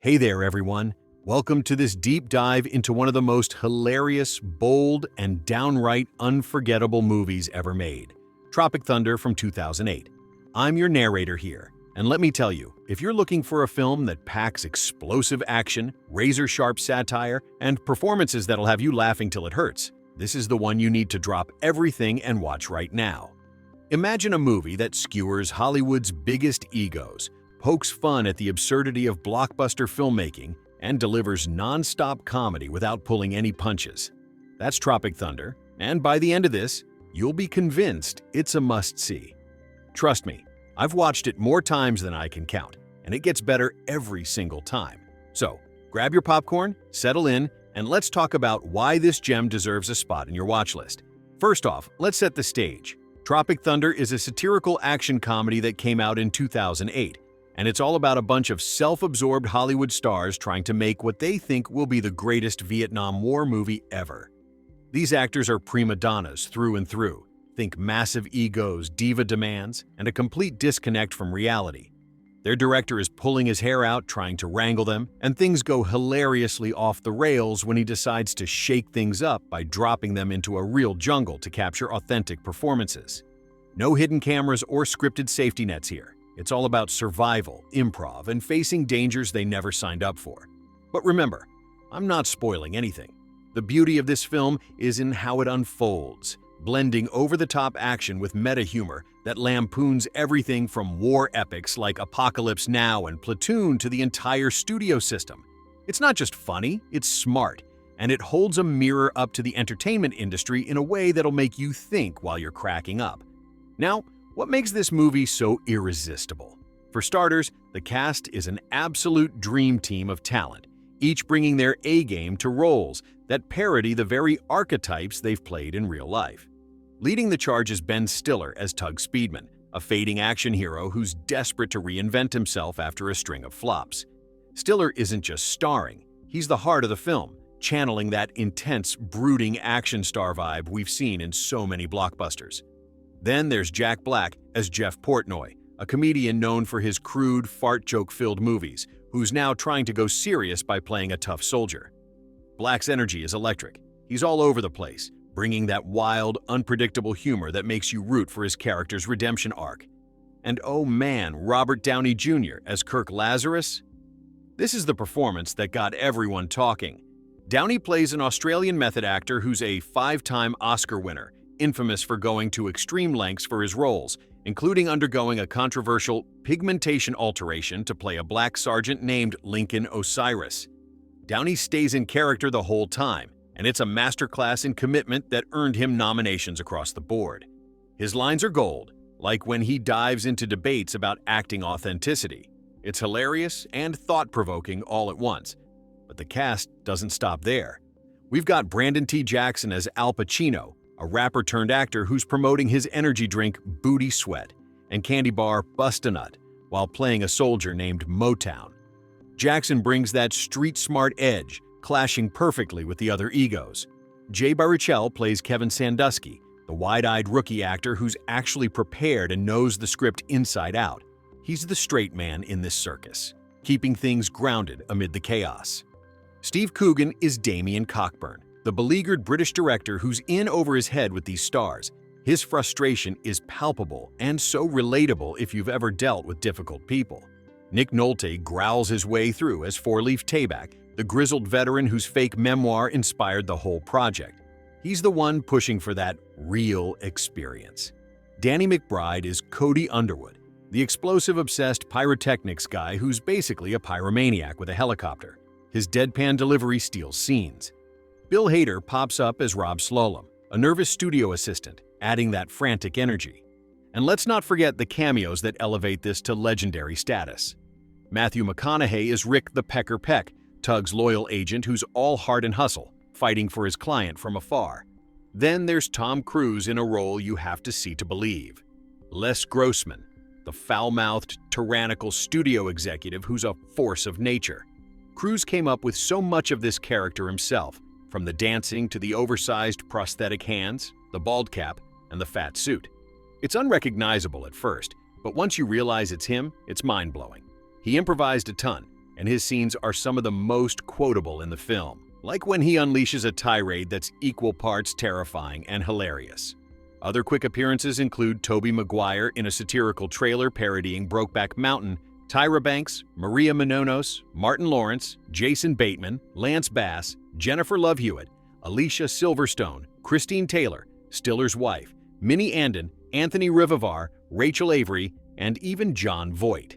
Hey there, everyone. Welcome to this deep dive into one of the most hilarious, bold, and downright unforgettable movies ever made, Tropic Thunder from 2008. I'm your narrator here, and let me tell you, if you're looking for a film that packs explosive action, razor-sharp satire, and performances that'll have you laughing till it hurts, this is the one you need to drop everything and watch right now. Imagine a movie that skewers Hollywood's biggest egos, pokes fun at the absurdity of blockbuster filmmaking, and delivers non-stop comedy without pulling any punches. That's Tropic Thunder, and by the end of this, you'll be convinced it's a must-see. Trust me, I've watched it more times than I can count, and it gets better every single time. So, grab your popcorn, settle in, and let's talk about why this gem deserves a spot in your watch list. First off, let's set the stage. Tropic Thunder is a satirical action comedy that came out in 2008, and it's all about a bunch of self-absorbed Hollywood stars trying to make what they think will be the greatest Vietnam War movie ever. These actors are prima donnas through and through. Think massive egos, diva demands, and a complete disconnect from reality. Their director is pulling his hair out trying to wrangle them, and things go hilariously off the rails when he decides to shake things up by dropping them into a real jungle to capture authentic performances. No hidden cameras or scripted safety nets here. It's all about survival, improv, and facing dangers they never signed up for. But remember, I'm not spoiling anything. The beauty of this film is in how it unfolds, blending over-the-top action with meta-humor that lampoons everything from war epics like Apocalypse Now and Platoon to the entire studio system. It's not just funny, it's smart, and it holds a mirror up to the entertainment industry in a way that'll make you think while you're cracking up. Now, what makes this movie so irresistible? For starters, the cast is an absolute dream team of talent, each bringing their A-game to roles that parody the very archetypes they've played in real life. Leading the charge is Ben Stiller as Tug Speedman, a fading action hero who's desperate to reinvent himself after a string of flops. Stiller isn't just starring, he's the heart of the film, channeling that intense, brooding action star vibe we've seen in so many blockbusters. Then there's Jack Black as Jeff Portnoy, a comedian known for his crude, fart joke-filled movies, who's now trying to go serious by playing a tough soldier. Black's energy is electric. He's all over the place, bringing that wild, unpredictable humor that makes you root for his character's redemption arc. And oh man, Robert Downey Jr. as Kirk Lazarus? This is the performance that got everyone talking. Downey plays an Australian method actor who's a 5-time Oscar winner, infamous for going to extreme lengths for his roles, including undergoing a controversial pigmentation alteration to play a black sergeant named Lincoln Osiris. Downey stays in character the whole time, and it's a masterclass in commitment that earned him nominations across the board. His lines are gold, like when he dives into debates about acting authenticity. It's hilarious and thought-provoking all at once. But the cast doesn't stop there. We've got Brandon T. Jackson as Al Pacino, a rapper-turned-actor who's promoting his energy drink Booty Sweat and candy bar Bust-A-Nut while playing a soldier named Motown. Jackson brings that street-smart edge, clashing perfectly with the other egos. Jay Baruchel plays Kevin Sandusky, the wide-eyed rookie actor who's actually prepared and knows the script inside out. He's the straight man in this circus, keeping things grounded amid the chaos. Steve Coogan is Damien Cockburn, the beleaguered British director who's in over his head with these stars. His frustration is palpable and so relatable if you've ever dealt with difficult people. Nick Nolte growls his way through as Four-Leaf Tabak, the grizzled veteran whose fake memoir inspired the whole project. He's the one pushing for that real experience. Danny McBride is Cody Underwood, the explosive-obsessed pyrotechnics guy who's basically a pyromaniac with a helicopter. His deadpan delivery steals scenes. Bill Hader pops up as Rob Slalom, a nervous studio assistant, adding that frantic energy. And let's not forget the cameos that elevate this to legendary status. Matthew McConaughey is Rick the Pecker Peck, Tug's loyal agent who's all heart and hustle, fighting for his client from afar. Then there's Tom Cruise in a role you have to see to believe. Les Grossman, the foul-mouthed, tyrannical studio executive who's a force of nature. Cruise came up with so much of this character himself, from the dancing to the oversized prosthetic hands, the bald cap, and the fat suit. It's unrecognizable at first, but once you realize it's him, it's mind-blowing. He improvised a ton, and his scenes are some of the most quotable in the film, like when he unleashes a tirade that's equal parts terrifying and hilarious. Other quick appearances include Tobey Maguire in a satirical trailer parodying Brokeback Mountain, Tyra Banks, Maria Menounos, Martin Lawrence, Jason Bateman, Lance Bass, Jennifer Love Hewitt, Alicia Silverstone, Christine Taylor, Stiller's wife, Minnie Andon, Anthony Rivivar, Rachel Avery, and even Jon Voight.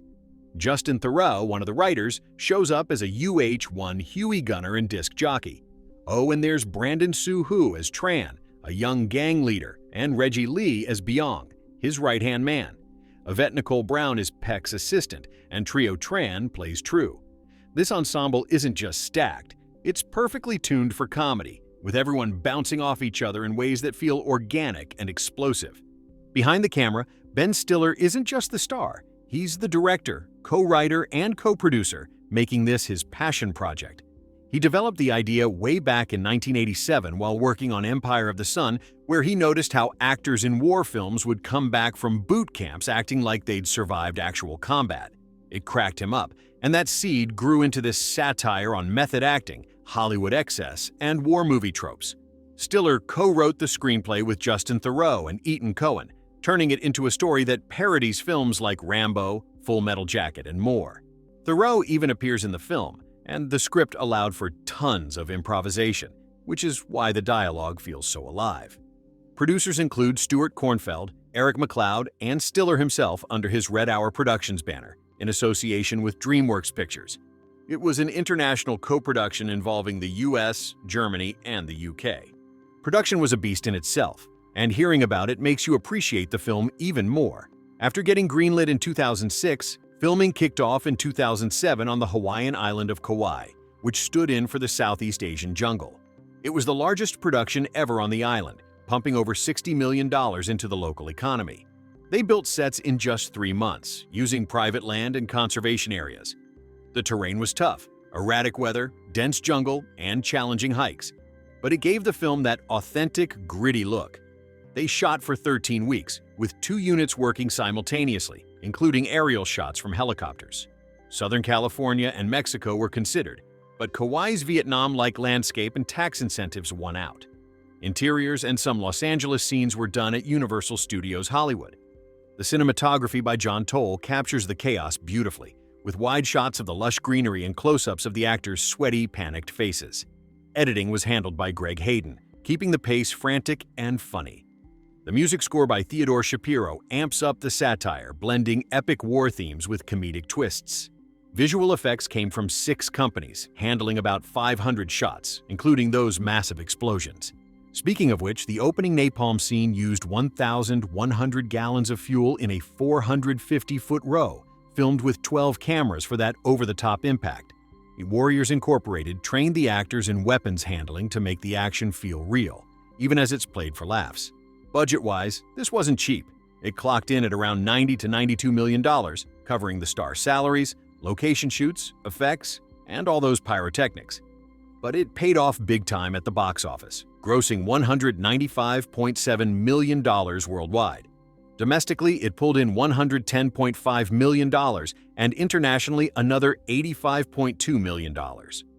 Justin Theroux, one of the writers, shows up as a UH-1 Huey gunner and disc jockey. Oh, and there's Brandon Soo-Hoo as Tran, a young gang leader, and Reggie Lee as Byung, his right-hand man. Yvette Nicole Brown is Peck's assistant, and Trio Tran plays True. This ensemble isn't just stacked, it's perfectly tuned for comedy, with everyone bouncing off each other in ways that feel organic and explosive. Behind the camera, Ben Stiller isn't just the star, he's the director, co-writer, and co-producer, making this his passion project. He developed the idea way back in 1987 while working on Empire of the Sun, where he noticed how actors in war films would come back from boot camps acting like they'd survived actual combat. It cracked him up, and that seed grew into this satire on method acting, Hollywood excess, and war movie tropes. Stiller co-wrote the screenplay with Justin Theroux and Ethan Coen, turning it into a story that parodies films like Rambo, Full Metal Jacket, and more. Theroux even appears in the film, and the script allowed for tons of improvisation, which is why the dialogue feels so alive. Producers include Stuart Kornfeld, Eric McLeod, and Stiller himself under his Red Hour Productions banner, in association with DreamWorks Pictures. It was an international co-production involving the US, Germany, and the UK. Production was a beast in itself, and hearing about it makes you appreciate the film even more. After getting greenlit in 2006, filming kicked off in 2007 on the Hawaiian island of Kauai, which stood in for the Southeast Asian jungle. It was the largest production ever on the island, pumping over $60 million into the local economy. They built sets in just 3 months, using private land and conservation areas. The terrain was tough, erratic weather, dense jungle, and challenging hikes, but it gave the film that authentic, gritty look. They shot for 13 weeks, with 2 units working simultaneously, including aerial shots from helicopters. Southern California and Mexico were considered, but Kauai's Vietnam-like landscape and tax incentives won out. Interiors and some Los Angeles scenes were done at Universal Studios Hollywood. The cinematography by John Toll captures the chaos beautifully, with wide shots of the lush greenery and close-ups of the actors' sweaty, panicked faces. Editing was handled by Greg Hayden, keeping the pace frantic and funny. The music score by Theodore Shapiro amps up the satire, blending epic war themes with comedic twists. Visual effects came from 6 companies, handling about 500 shots, including those massive explosions. Speaking of which, the opening napalm scene used 1,100 gallons of fuel in a 450-foot row, filmed with 12 cameras for that over-the-top impact. Warriors Incorporated trained the actors in weapons handling to make the action feel real, even as it's played for laughs. Budget-wise, this wasn't cheap. It clocked in at around $90 to $92 million, covering the star salaries, location shoots, effects, and all those pyrotechnics. But it paid off big time at the box office, grossing $195.7 million worldwide. Domestically, it pulled in $110.5 million, and internationally another $85.2 million.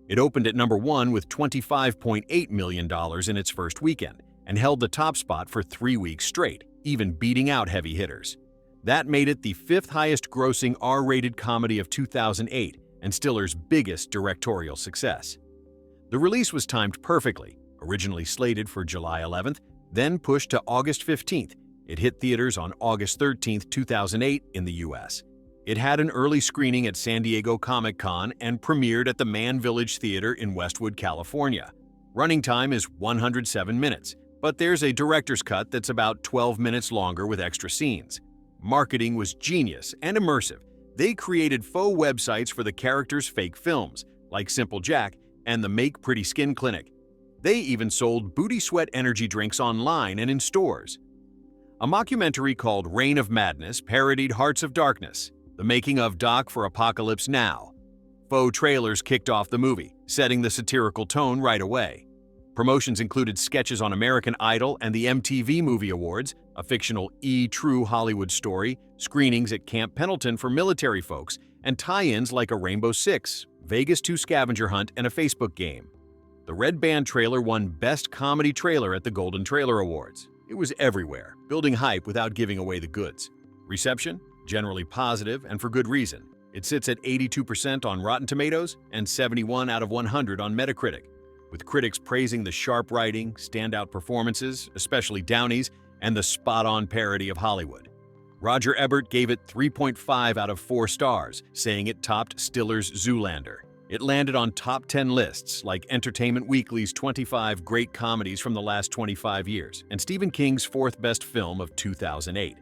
It opened at number 1 with $25.8 million in its first weekend, and held the top spot for 3 weeks straight, even beating out heavy hitters. That made it the 5th highest grossing R-rated comedy of 2008 and Stiller's biggest directorial success. The release was timed perfectly, originally slated for July 11th, then pushed to August 15th. It hit theaters on August 13th, 2008 in the US. It had an early screening at San Diego Comic-Con and premiered at the Mann Village Theater in Westwood, California. Running time is 107 minutes, but there's a director's cut that's about 12 minutes longer with extra scenes. Marketing was genius and immersive. They created faux websites for the characters' fake films, like Simple Jack and the Make Pretty Skin Clinic. They even sold booty sweat energy drinks online and in stores. A mockumentary called Reign of Madness parodied Hearts of Darkness, the making of Doc for Apocalypse Now. Faux trailers kicked off the movie, setting the satirical tone right away. Promotions included sketches on American Idol and the MTV Movie Awards, a fictional true Hollywood story, screenings at Camp Pendleton for military folks, and tie-ins like a Rainbow Six, Vegas 2 scavenger hunt, and a Facebook game. The Red Band trailer won Best Comedy Trailer at the Golden Trailer Awards. It was everywhere, building hype without giving away the goods. Reception? Generally positive, and for good reason. It sits at 82% on Rotten Tomatoes and 71 out of 100 on Metacritic, with critics praising the sharp writing, standout performances, especially Downey's, and the spot-on parody of Hollywood. Roger Ebert gave it 3.5 out of 4 stars, saying it topped Stiller's Zoolander. It landed on top 10 lists like Entertainment Weekly's 25 great comedies from the last 25 years and Stephen King's 4th best film of 2008.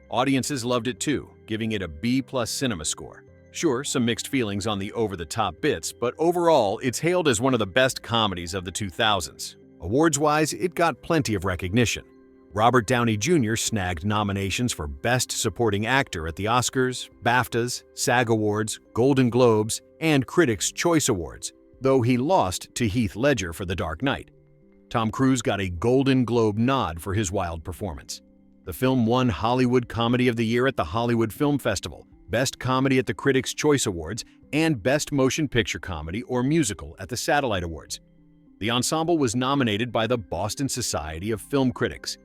Audiences loved it too, giving it a B+ cinema score. Sure, some mixed feelings on the over-the-top bits, but overall, it's hailed as one of the best comedies of the 2000s. Awards-wise, it got plenty of recognition. Robert Downey Jr. snagged nominations for Best Supporting Actor at the Oscars, BAFTAs, SAG Awards, Golden Globes, and Critics' Choice Awards, though he lost to Heath Ledger for The Dark Knight. Tom Cruise got a Golden Globe nod for his wild performance. The film won Hollywood Comedy of the Year at the Hollywood Film Festival, Best Comedy at the Critics' Choice Awards, and Best Motion Picture Comedy or Musical at the Satellite Awards. The ensemble was nominated by the Boston Society of Film Critics.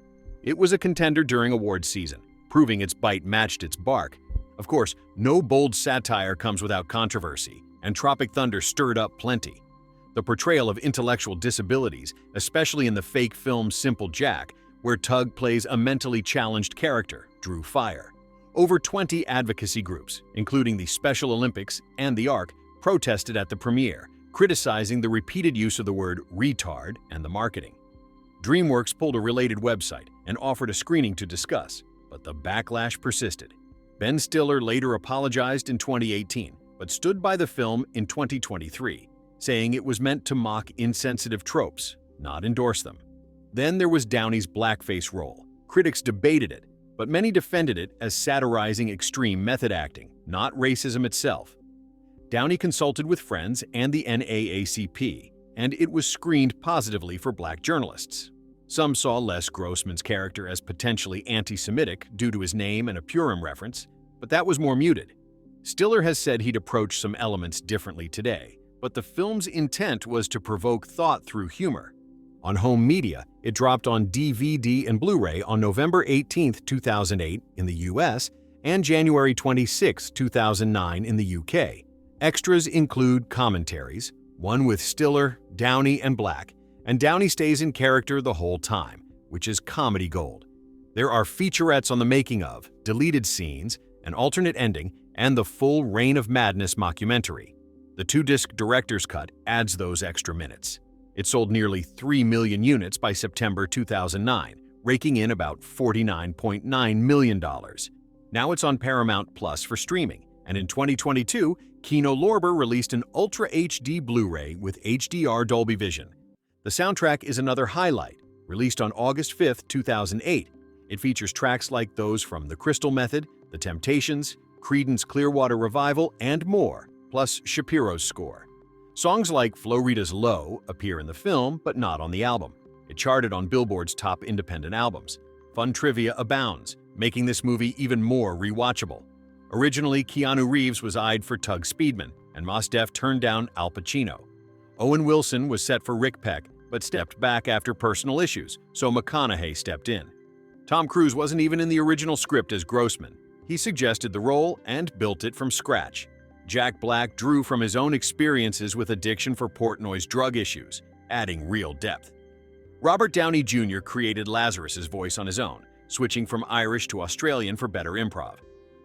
It was a contender during awards season, proving its bite matched its bark. Of course, no bold satire comes without controversy, and Tropic Thunder stirred up plenty. The portrayal of intellectual disabilities, especially in the fake film Simple Jack, where Tug plays a mentally challenged character, drew fire. Over 20 advocacy groups, including the Special Olympics and the ARC, protested at the premiere, criticizing the repeated use of the word retard and the marketing. DreamWorks pulled a related website and offered a screening to discuss, but the backlash persisted. Ben Stiller later apologized in 2018, but stood by the film in 2023, saying it was meant to mock insensitive tropes, not endorse them. Then there was Downey's blackface role. Critics debated it, but many defended it as satirizing extreme method acting, not racism itself. Downey consulted with friends and the NAACP, and it was screened positively for black journalists. Some saw Les Grossman's character as potentially anti-Semitic due to his name and a Purim reference, but that was more muted. Stiller has said he'd approach some elements differently today, but the film's intent was to provoke thought through humor. On home media, it dropped on DVD and Blu-ray on November 18, 2008 in the US and January 26, 2009 in the UK. Extras include commentaries, one with Stiller, Downey, and Black, and Downey stays in character the whole time, which is comedy gold. There are featurettes on the making of, deleted scenes, an alternate ending, and the full Reign of Madness mockumentary. The 2-disc director's cut adds those extra minutes. It sold nearly 3 million units by September 2009, raking in about $49.9 million. Now it's on Paramount Plus for streaming, and in 2022, Kino Lorber released an Ultra HD Blu-ray with HDR Dolby Vision. The soundtrack is another highlight, released on August 5, 2008. It features tracks like those from The Crystal Method, The Temptations, Creedence Clearwater Revival, and more, plus Shapiro's score. Songs like Flo Rida's Low appear in the film, but not on the album. It charted on Billboard's top independent albums. Fun trivia abounds, making this movie even more rewatchable. Originally, Keanu Reeves was eyed for Tug Speedman, and Mos Def turned down Al Pacino. Owen Wilson was set for Rick Peck, but stepped back after personal issues, so McConaughey stepped in. Tom Cruise wasn't even in the original script as Grossman. He suggested the role and built it from scratch. Jack Black drew from his own experiences with addiction for Portnoy's drug issues, adding real depth. Robert Downey Jr. created Lazarus's voice on his own, switching from Irish to Australian for better improv.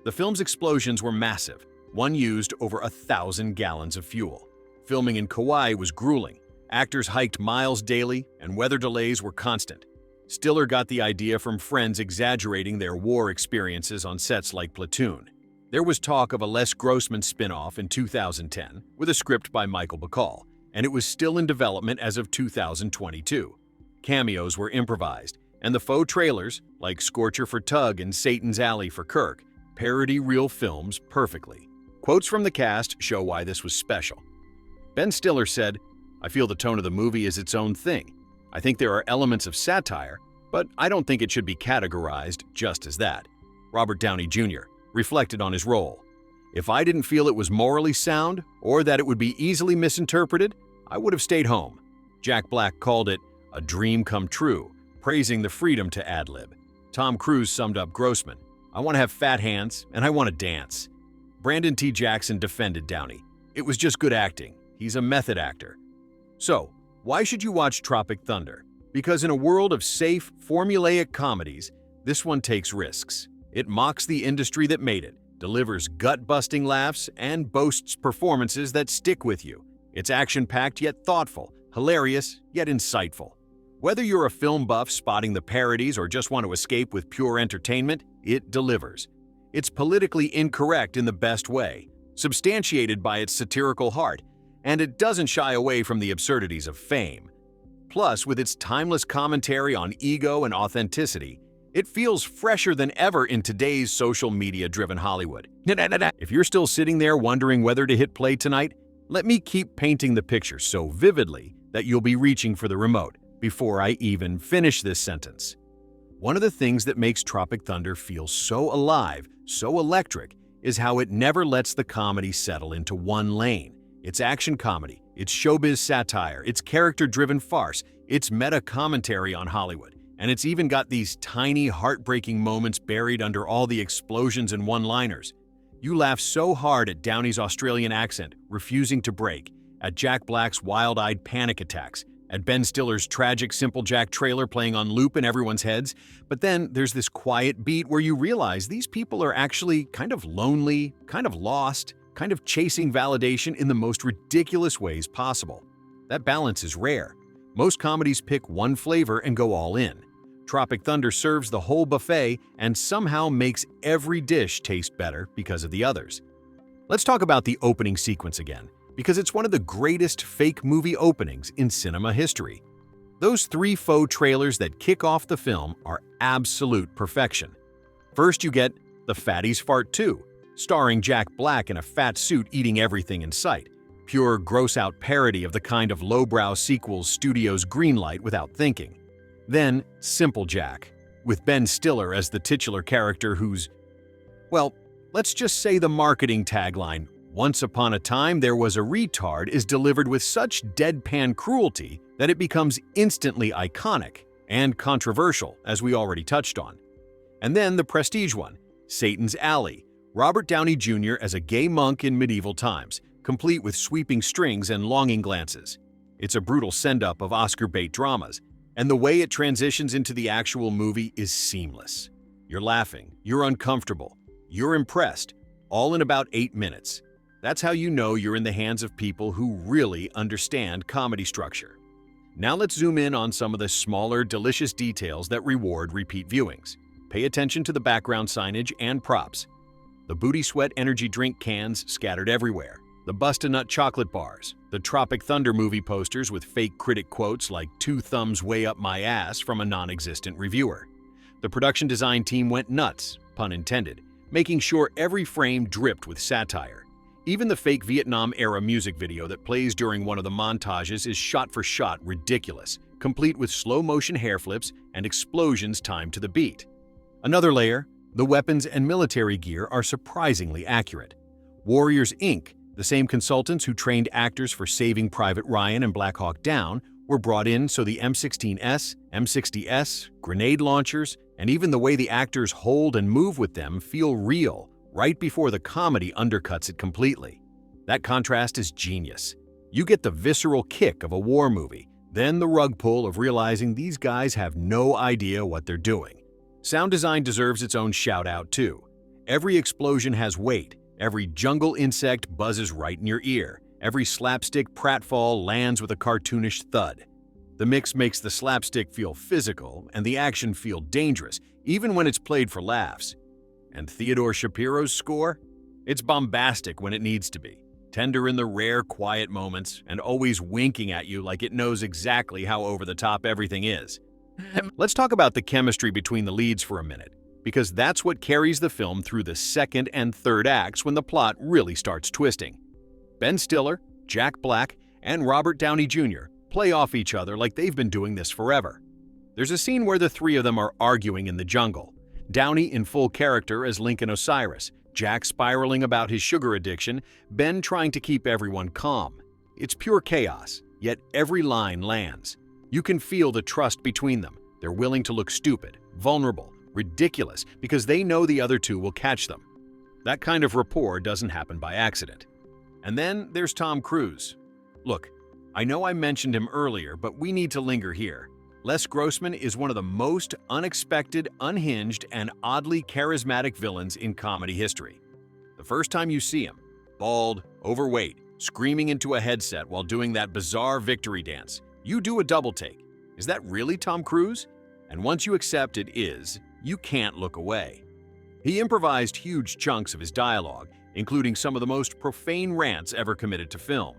The film's explosions were massive. One used over 1,000 gallons of fuel. Filming in Kauai was grueling. Actors hiked miles daily, and weather delays were constant. Stiller got the idea from friends exaggerating their war experiences on sets like Platoon. There was talk of a Les Grossman spin-off in 2010 with a script by Michael Bacall, and it was still in development as of 2022. Cameos were improvised, and the faux trailers, like Scorcher for Tug and Satan's Alley for Kirk, parody real films perfectly. Quotes from the cast show why this was special. Ben Stiller said, "I feel the tone of the movie is its own thing. I think there are elements of satire, but I don't think it should be categorized just as that." Robert Downey Jr. reflected on his role. If I didn't feel it was morally sound or that it would be easily misinterpreted, I would have stayed home. Jack Black called it a dream come true, praising the freedom to ad-lib. Tom Cruise summed up Grossman, "I want to have fat hands and I want to dance." Brandon T. Jackson defended Downey. "It was just good acting. He's a method actor." So, why should you watch Tropic Thunder? Because in a world of safe, formulaic comedies, this one takes risks. It mocks the industry that made it, delivers gut-busting laughs, and boasts performances that stick with you. It's action-packed yet thoughtful, hilarious yet insightful. Whether you're a film buff spotting the parodies or just want to escape with pure entertainment, it delivers. It's politically incorrect in the best way, substantiated by its satirical heart, and it doesn't shy away from the absurdities of fame. Plus, with its timeless commentary on ego and authenticity, it feels fresher than ever in today's social media-driven Hollywood. If you're still sitting there wondering whether to hit play tonight, let me keep painting the picture so vividly that you'll be reaching for the remote before I even finish this sentence. One of the things that makes Tropic Thunder feel so alive, so electric, is how it never lets the comedy settle into one lane. It's action comedy, it's showbiz satire, it's character-driven farce, it's meta-commentary on Hollywood, and it's even got these tiny, heartbreaking moments buried under all the explosions and one-liners. You laugh so hard at Downey's Australian accent, refusing to break, at Jack Black's wild-eyed panic attacks, at Ben Stiller's tragic Simple Jack trailer playing on loop in everyone's heads, but then there's this quiet beat where you realize these people are actually kind of lonely, kind of lost, kind of chasing validation in the most ridiculous ways possible. That balance is rare. Most comedies pick one flavor and go all in. Tropic Thunder serves the whole buffet and somehow makes every dish taste better because of the others. Let's talk about the opening sequence again, because it's one of the greatest fake movie openings in cinema history. Those three faux trailers that kick off the film are absolute perfection. First, you get The Fatties Fart 2, starring Jack Black in a fat suit eating everything in sight. Pure gross-out parody of the kind of lowbrow sequels studios greenlight without thinking. Then, Simple Jack, with Ben Stiller as the titular character who's, well, let's just say the marketing tagline, "Once upon a time there was a retard," is delivered with such deadpan cruelty that it becomes instantly iconic and controversial, as we already touched on. And then the prestige one, Satan's Alley, Robert Downey Jr. as a gay monk in medieval times, complete with sweeping strings and longing glances. It's a brutal send-up of Oscar-bait dramas, and the way it transitions into the actual movie is seamless. You're laughing, you're uncomfortable, you're impressed, all in about 8 minutes. That's how you know you're in the hands of people who really understand comedy structure. Now let's zoom in on some of the smaller, delicious details that reward repeat viewings. Pay attention to the background signage and props. The Booty Sweat energy drink cans scattered everywhere. The Bust-a-Nut chocolate bars. The Tropic Thunder movie posters with fake critic quotes like "2 thumbs way up my ass" from a non-existent reviewer. The production design team went nuts, pun intended, making sure every frame dripped with satire. Even the fake Vietnam-era music video that plays during one of the montages is shot-for-shot ridiculous, complete with slow-motion hair flips and explosions timed to the beat. Another layer, the weapons and military gear are surprisingly accurate. Warriors Inc., the same consultants who trained actors for Saving Private Ryan and Black Hawk Down, were brought in so the M16S, M60S, grenade launchers, and even the way the actors hold and move with them feel real, right before the comedy undercuts it completely. That contrast is genius. You get the visceral kick of a war movie, then the rug pull of realizing these guys have no idea what they're doing. Sound design deserves its own shout-out too. Every explosion has weight, every jungle insect buzzes right in your ear, every slapstick pratfall lands with a cartoonish thud. The mix makes the slapstick feel physical and the action feel dangerous, even when it's played for laughs. And Theodore Shapiro's score? It's bombastic when it needs to be, tender in the rare quiet moments, and always winking at you like it knows exactly how over the top everything is. Let's talk about the chemistry between the leads for a minute, because that's what carries the film through the second and third acts when the plot really starts twisting. Ben Stiller, Jack Black, and Robert Downey Jr. play off each other like they've been doing this forever. There's a scene where the three of them are arguing in the jungle. Downey in full character as Lincoln Osiris, Jack spiraling about his sugar addiction, Ben trying to keep everyone calm. It's pure chaos, yet every line lands. You can feel the trust between them. They're willing to look stupid, vulnerable, ridiculous, because they know the other two will catch them. That kind of rapport doesn't happen by accident. And then there's Tom Cruise. Look, I know I mentioned him earlier, but we need to linger here. Les Grossman is one of the most unexpected, unhinged, and oddly charismatic villains in comedy history. The first time you see him, bald, overweight, screaming into a headset while doing that bizarre victory dance, you do a double take. Is that really Tom Cruise? And once you accept it is, you can't look away. He improvised huge chunks of his dialogue, including some of the most profane rants ever committed to film.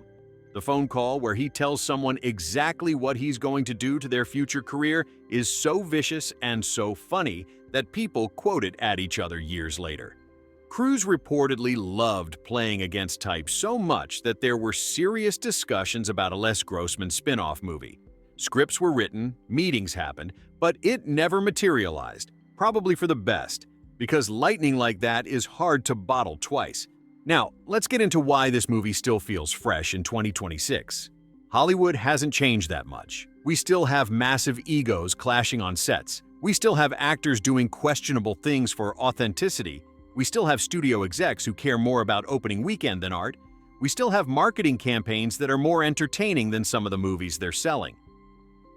The phone call where he tells someone exactly what he's going to do to their future career is so vicious and so funny that people quote it at each other years later. Cruise reportedly loved playing against type so much that there were serious discussions about a Les Grossman spin-off movie. Scripts were written, meetings happened, but it never materialized, probably for the best, because lightning like that is hard to bottle twice. Now, let's get into why this movie still feels fresh in 2026. Hollywood hasn't changed that much. We still have massive egos clashing on sets. We still have actors doing questionable things for authenticity. We still have studio execs who care more about opening weekend than art. We still have marketing campaigns that are more entertaining than some of the movies they're selling.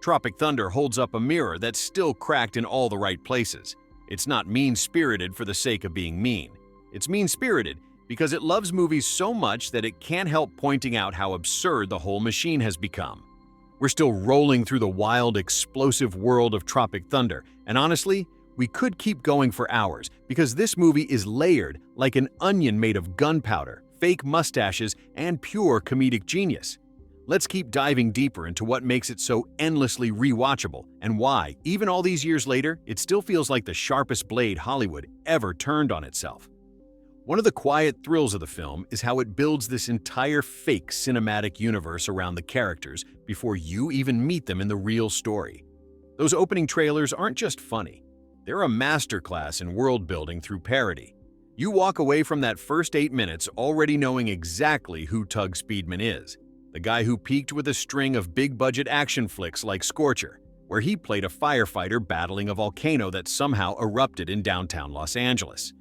Tropic Thunder holds up a mirror that's still cracked in all the right places. It's not mean-spirited for the sake of being mean. It's mean-spirited because it loves movies so much that it can't help pointing out how absurd the whole machine has become. We're still rolling through the wild, explosive world of Tropic Thunder, and honestly, we could keep going for hours because this movie is layered like an onion made of gunpowder, fake mustaches, and pure comedic genius. Let's keep diving deeper into what makes it so endlessly rewatchable and why, even all these years later, it still feels like the sharpest blade Hollywood ever turned on itself. One of the quiet thrills of the film is how it builds this entire fake cinematic universe around the characters before you even meet them in the real story. Those opening trailers aren't just funny. They're a masterclass in world building through parody. You walk away from that first 8 minutes already knowing exactly who Tug Speedman is, the guy who peaked with a string of big-budget action flicks like Scorcher, where he played a firefighter battling a volcano that somehow erupted in downtown Los Angeles.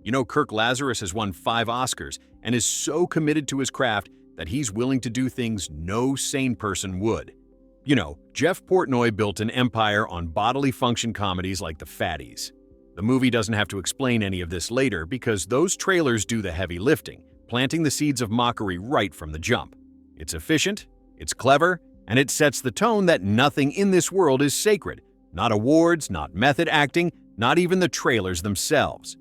You know, Kirk Lazarus has won 5 Oscars and is so committed to his craft that he's willing to do things no sane person would. You know, Jeff Portnoy built an empire on bodily function comedies like The Fatties. The movie doesn't have to explain any of this later because those trailers do the heavy lifting, planting the seeds of mockery right from the jump. It's efficient, it's clever, and it sets the tone that nothing in this world is sacred. Not awards, not method acting, not even the trailers themselves.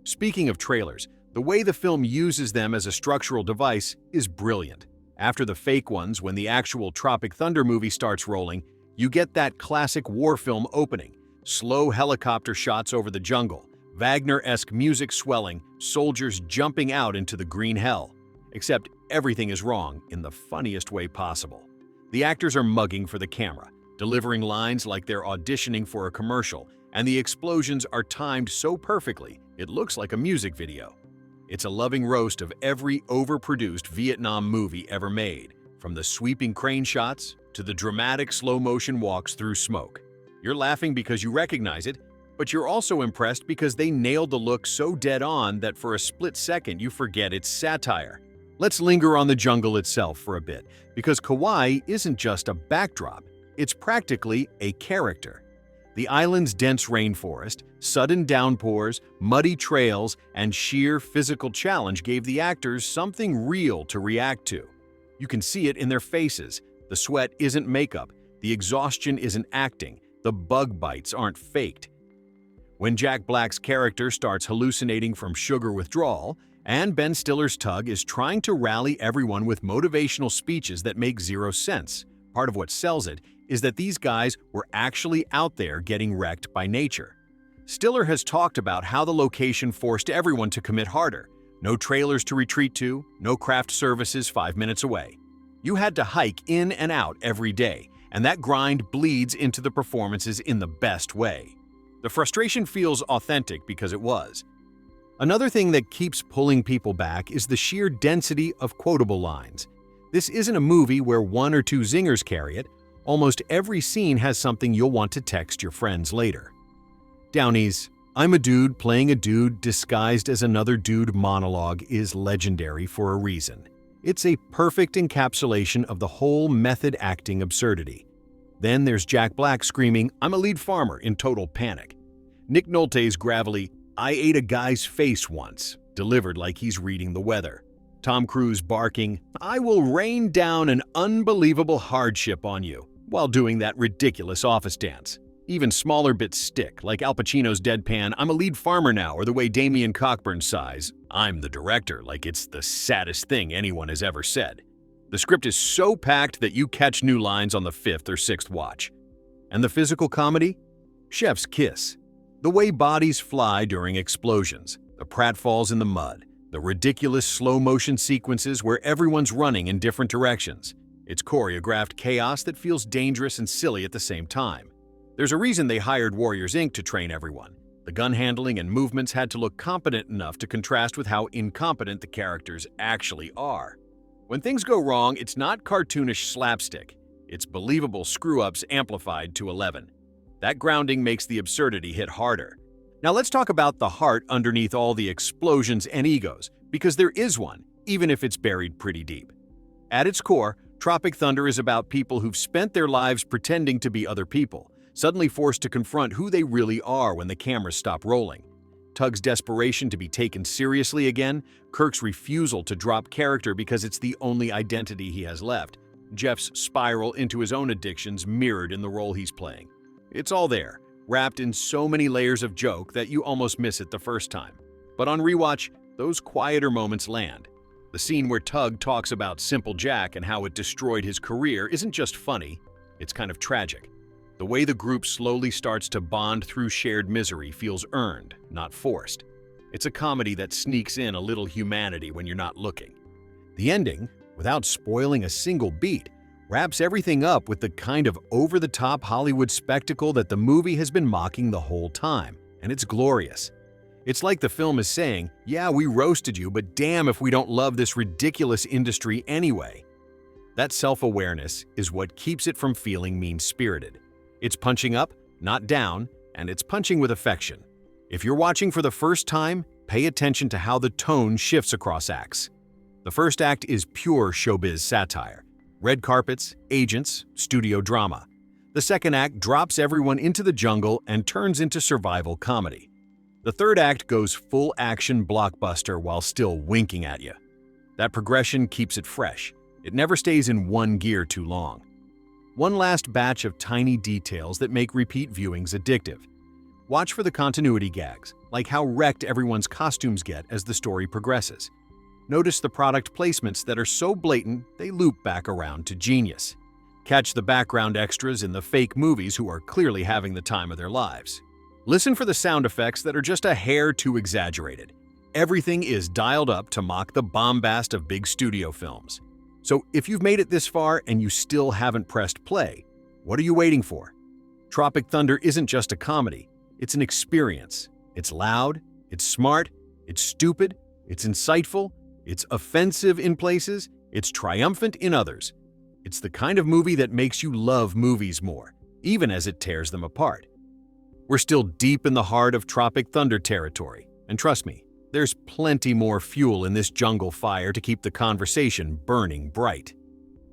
Speaking of trailers, the way the film uses them as a structural device is brilliant. After the fake ones, when the actual Tropic Thunder movie starts rolling, you get that classic war film opening. Slow helicopter shots over the jungle, Wagner-esque music swelling, soldiers jumping out into the green hell. Except everything is wrong in the funniest way possible. The actors are mugging for the camera, delivering lines like they're auditioning for a commercial, and the explosions are timed so perfectly it looks like a music video. It's a loving roast of every overproduced Vietnam movie ever made, from the sweeping crane shots to the dramatic slow-motion walks through smoke. You're laughing because you recognize it, but you're also impressed because they nailed the look so dead on that for a split second you forget it's satire. Let's linger on the jungle itself for a bit, because Kauai isn't just a backdrop, it's practically a character. The island's dense rainforest, sudden downpours, muddy trails, and sheer physical challenge gave the actors something real to react to. You can see it in their faces. The sweat isn't makeup, the exhaustion isn't acting, the bug bites aren't faked. When Jack Black's character starts hallucinating from sugar withdrawal, and Ben Stiller's Tug is trying to rally everyone with motivational speeches that make zero sense, part of what sells it is that these guys were actually out there getting wrecked by nature. Stiller has talked about how the location forced everyone to commit harder. No trailers to retreat to, no craft services 5 minutes away. You had to hike in and out every day, and that grind bleeds into the performances in the best way. The frustration feels authentic because it was. Another thing that keeps pulling people back is the sheer density of quotable lines. This isn't a movie where one or two zingers carry it. Almost every scene has something you'll want to text your friends later. Downey's "I'm a dude playing a dude disguised as another dude" monologue is legendary for a reason. It's a perfect encapsulation of the whole method acting absurdity. Then there's Jack Black screaming, "I'm a lead farmer," in total panic. Nick Nolte's gravelly, "I ate a guy's face once," delivered like he's reading the weather. Tom Cruise barking, "I will rain down an unbelievable hardship on you," while doing that ridiculous office dance. Even smaller bits stick, like Al Pacino's deadpan, "I'm a lead farmer now," or the way Damien Cockburn sighs, "I'm the director," like it's the saddest thing anyone has ever said. The script is so packed that you catch new lines on the fifth or sixth watch. And the physical comedy? Chef's kiss. The way bodies fly during explosions, the pratfalls in the mud, the ridiculous slow-motion sequences where everyone's running in different directions. It's choreographed chaos that feels dangerous and silly at the same time. There's a reason they hired Warriors Inc. to train everyone. The gun handling and movements had to look competent enough to contrast with how incompetent the characters actually are. When things go wrong, it's not cartoonish slapstick. It's believable screw-ups amplified to 11. That grounding makes the absurdity hit harder. Now let's talk about the heart underneath all the explosions and egos, because there is one, even if it's buried pretty deep. At its core, Tropic Thunder is about people who've spent their lives pretending to be other people, suddenly forced to confront who they really are when the cameras stop rolling. Tug's desperation to be taken seriously again, Kirk's refusal to drop character because it's the only identity he has left, Jeff's spiral into his own addictions mirrored in the role he's playing. It's all there, wrapped in so many layers of joke that you almost miss it the first time. But on rewatch, those quieter moments land. The scene where Tug talks about Simple Jack and how it destroyed his career isn't just funny, it's kind of tragic. The way the group slowly starts to bond through shared misery feels earned, not forced. It's a comedy that sneaks in a little humanity when you're not looking. The ending, without spoiling a single beat, wraps everything up with the kind of over-the-top Hollywood spectacle that the movie has been mocking the whole time, and it's glorious. It's like the film is saying, "Yeah, we roasted you, but damn if we don't love this ridiculous industry anyway." That self-awareness is what keeps it from feeling mean-spirited. It's punching up, not down, and it's punching with affection. If you're watching for the first time, pay attention to how the tone shifts across acts. The first act is pure showbiz satire. Red carpets, agents, studio drama. The second act drops everyone into the jungle and turns into survival comedy. The third act goes full action blockbuster while still winking at you. That progression keeps it fresh. It never stays in one gear too long. One last batch of tiny details that make repeat viewings addictive. Watch for the continuity gags, like how wrecked everyone's costumes get as the story progresses. Notice the product placements that are so blatant they loop back around to genius. Catch the background extras in the fake movies who are clearly having the time of their lives. Listen for the sound effects that are just a hair too exaggerated. Everything is dialed up to mock the bombast of big studio films. So if you've made it this far and you still haven't pressed play, what are you waiting for? Tropic Thunder isn't just a comedy, it's an experience. It's loud, it's smart, it's stupid, it's insightful, it's offensive in places, it's triumphant in others. It's the kind of movie that makes you love movies more, even as it tears them apart. We're still deep in the heart of Tropic Thunder territory, and trust me, there's plenty more fuel in this jungle fire to keep the conversation burning bright.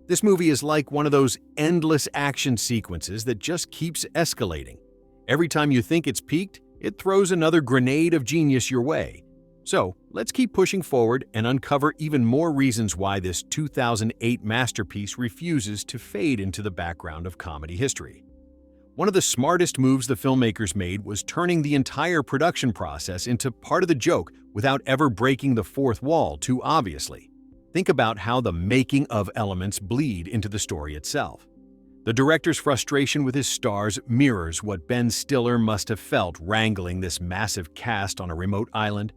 This movie is like one of those endless action sequences that just keeps escalating. Every time you think it's peaked, it throws another grenade of genius your way. So, let's keep pushing forward and uncover even more reasons why this 2008 masterpiece refuses to fade into the background of comedy history. One of the smartest moves the filmmakers made was turning the entire production process into part of the joke without ever breaking the fourth wall too obviously. Think about how the making of elements bleed into the story itself. The director's frustration with his stars mirrors what Ben Stiller must have felt wrangling this massive cast on a remote island.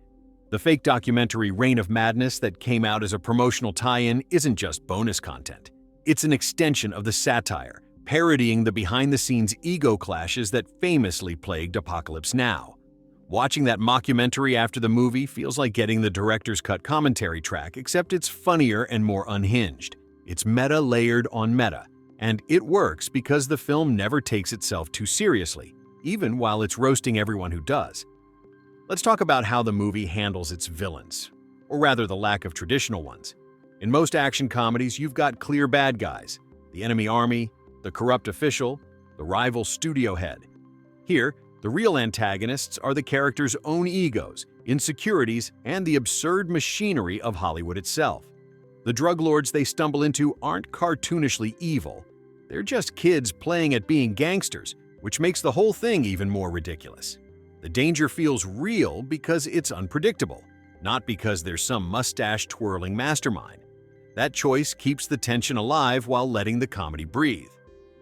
The fake documentary Reign of Madness that came out as a promotional tie-in isn't just bonus content. It's an extension of the satire, parodying the behind-the-scenes ego clashes that famously plagued Apocalypse Now. Watching that mockumentary after the movie feels like getting the director's cut commentary track, except it's funnier and more unhinged. It's meta layered on meta, and it works because the film never takes itself too seriously, even while it's roasting everyone who does. Let's talk about how the movie handles its villains, or rather the lack of traditional ones. In most action comedies, you've got clear bad guys, the enemy army, the corrupt official, the rival studio head. Here, the real antagonists are the characters' own egos, insecurities, and the absurd machinery of Hollywood itself. The drug lords they stumble into aren't cartoonishly evil. They're just kids playing at being gangsters, which makes the whole thing even more ridiculous. The danger feels real because it's unpredictable, not because there's some mustache-twirling mastermind. That choice keeps the tension alive while letting the comedy breathe.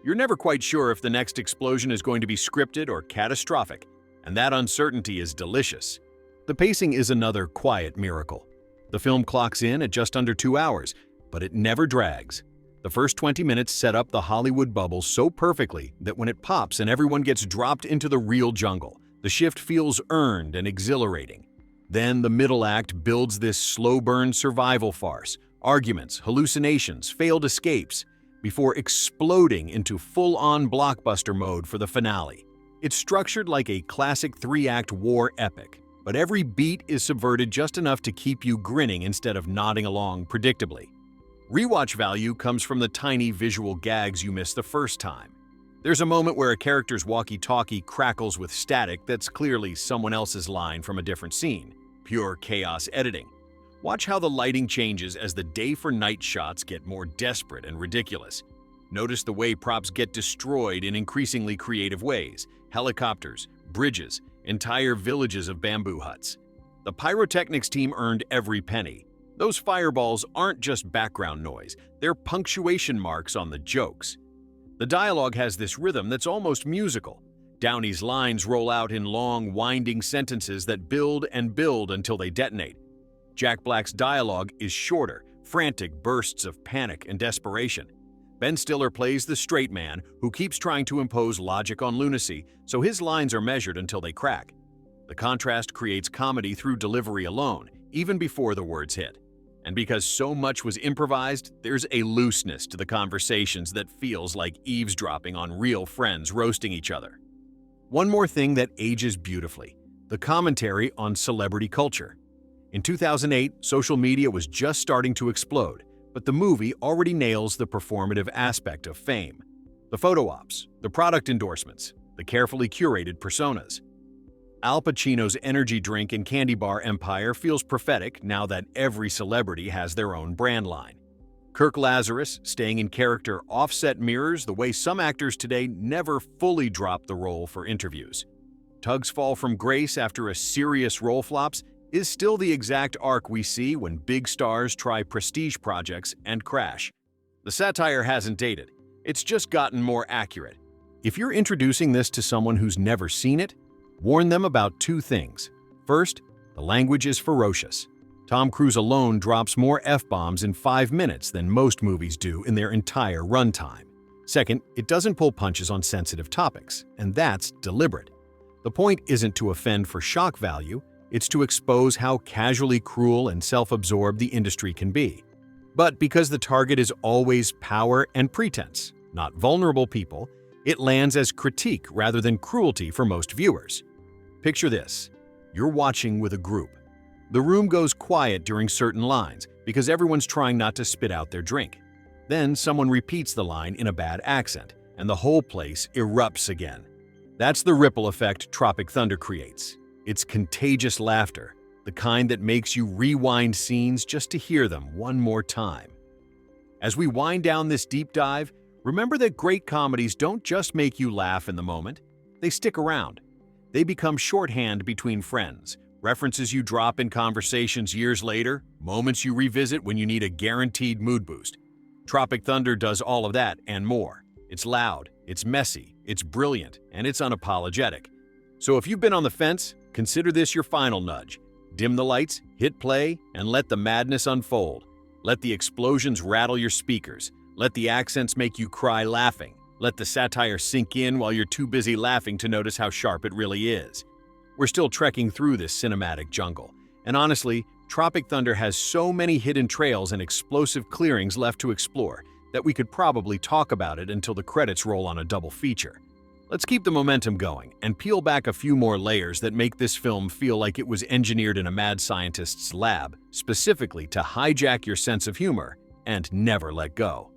You're never quite sure if the next explosion is going to be scripted or catastrophic, and that uncertainty is delicious. The pacing is another quiet miracle. The film clocks in at just under 2 hours, but it never drags. The first 20 minutes set up the Hollywood bubble so perfectly that when it pops and everyone gets dropped into the real jungle, the shift feels earned and exhilarating. Then the middle act builds this slow-burn survival farce, arguments, hallucinations, failed escapes, before exploding into full-on blockbuster mode for the finale. It's structured like a classic 3-act war epic, but every beat is subverted just enough to keep you grinning instead of nodding along predictably. Rewatch value comes from the tiny visual gags you missed the first time. There's a moment where a character's walkie-talkie crackles with static that's clearly someone else's line from a different scene. Pure chaos editing. Watch how the lighting changes as the day-for-night shots get more desperate and ridiculous. Notice the way props get destroyed in increasingly creative ways. Helicopters, bridges, entire villages of bamboo huts. The pyrotechnics team earned every penny. Those fireballs aren't just background noise, they're punctuation marks on the jokes. The dialogue has this rhythm that's almost musical. Downey's lines roll out in long, winding sentences that build and build until they detonate. Jack Black's dialogue is shorter, frantic bursts of panic and desperation. Ben Stiller plays the straight man who keeps trying to impose logic on lunacy, so his lines are measured until they crack. The contrast creates comedy through delivery alone, even before the words hit. And because so much was improvised, there's a looseness to the conversations that feels like eavesdropping on real friends roasting each other. One more thing that ages beautifully: the commentary on celebrity culture. In 2008, social media was just starting to explode, but the movie already nails the performative aspect of fame. The photo ops, the product endorsements, the carefully curated personas. Al Pacino's energy drink and candy bar empire feels prophetic now that every celebrity has their own brand line. Kirk Lazarus, staying in character, offset mirrors the way some actors today never fully drop the role for interviews. Tug's fall from grace after a serious role flops is still the exact arc we see when big stars try prestige projects and crash. The satire hasn't dated, it's just gotten more accurate. If you're introducing this to someone who's never seen it, warn them about 2 things. First, the language is ferocious. Tom Cruise alone drops more F-bombs in 5 minutes than most movies do in their entire runtime. Second, it doesn't pull punches on sensitive topics, and that's deliberate. The point isn't to offend for shock value, it's to expose how casually cruel and self-absorbed the industry can be. But because the target is always power and pretense, not vulnerable people, it lands as critique rather than cruelty for most viewers. Picture this: you're watching with a group. The room goes quiet during certain lines because everyone's trying not to spit out their drink. Then someone repeats the line in a bad accent, and the whole place erupts again. That's the ripple effect Tropic Thunder creates. It's contagious laughter, the kind that makes you rewind scenes just to hear them one more time. As we wind down this deep dive, remember that great comedies don't just make you laugh in the moment, they stick around. They become shorthand between friends, references you drop in conversations years later, moments you revisit when you need a guaranteed mood boost. Tropic Thunder does all of that and more. It's loud, it's messy, it's brilliant, and it's unapologetic. So if you've been on the fence, consider this your final nudge. Dim the lights, hit play, and let the madness unfold. Let the explosions rattle your speakers. Let the accents make you cry laughing. Let the satire sink in while you're too busy laughing to notice how sharp it really is. We're still trekking through this cinematic jungle, and honestly, Tropic Thunder has so many hidden trails and explosive clearings left to explore that we could probably talk about it until the credits roll on a double feature. Let's keep the momentum going and peel back a few more layers that make this film feel like it was engineered in a mad scientist's lab, specifically to hijack your sense of humor and never let go.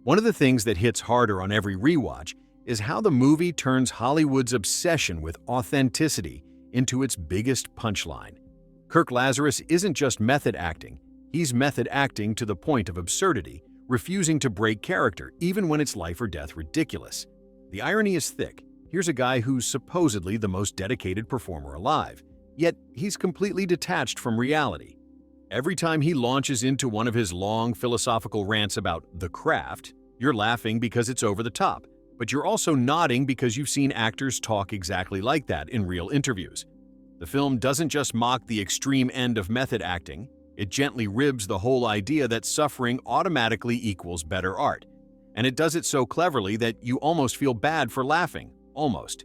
One of the things that hits harder on every rewatch is how the movie turns Hollywood's obsession with authenticity into its biggest punchline. Kirk Lazarus isn't just method acting, he's method acting to the point of absurdity, refusing to break character even when it's life or death ridiculous. The irony is thick. Here's a guy who's supposedly the most dedicated performer alive, yet he's completely detached from reality. Every time he launches into one of his long philosophical rants about the craft, you're laughing because it's over the top, but you're also nodding because you've seen actors talk exactly like that in real interviews. The film doesn't just mock the extreme end of method acting, it gently ribs the whole idea that suffering automatically equals better art. And it does it so cleverly that you almost feel bad for laughing, almost.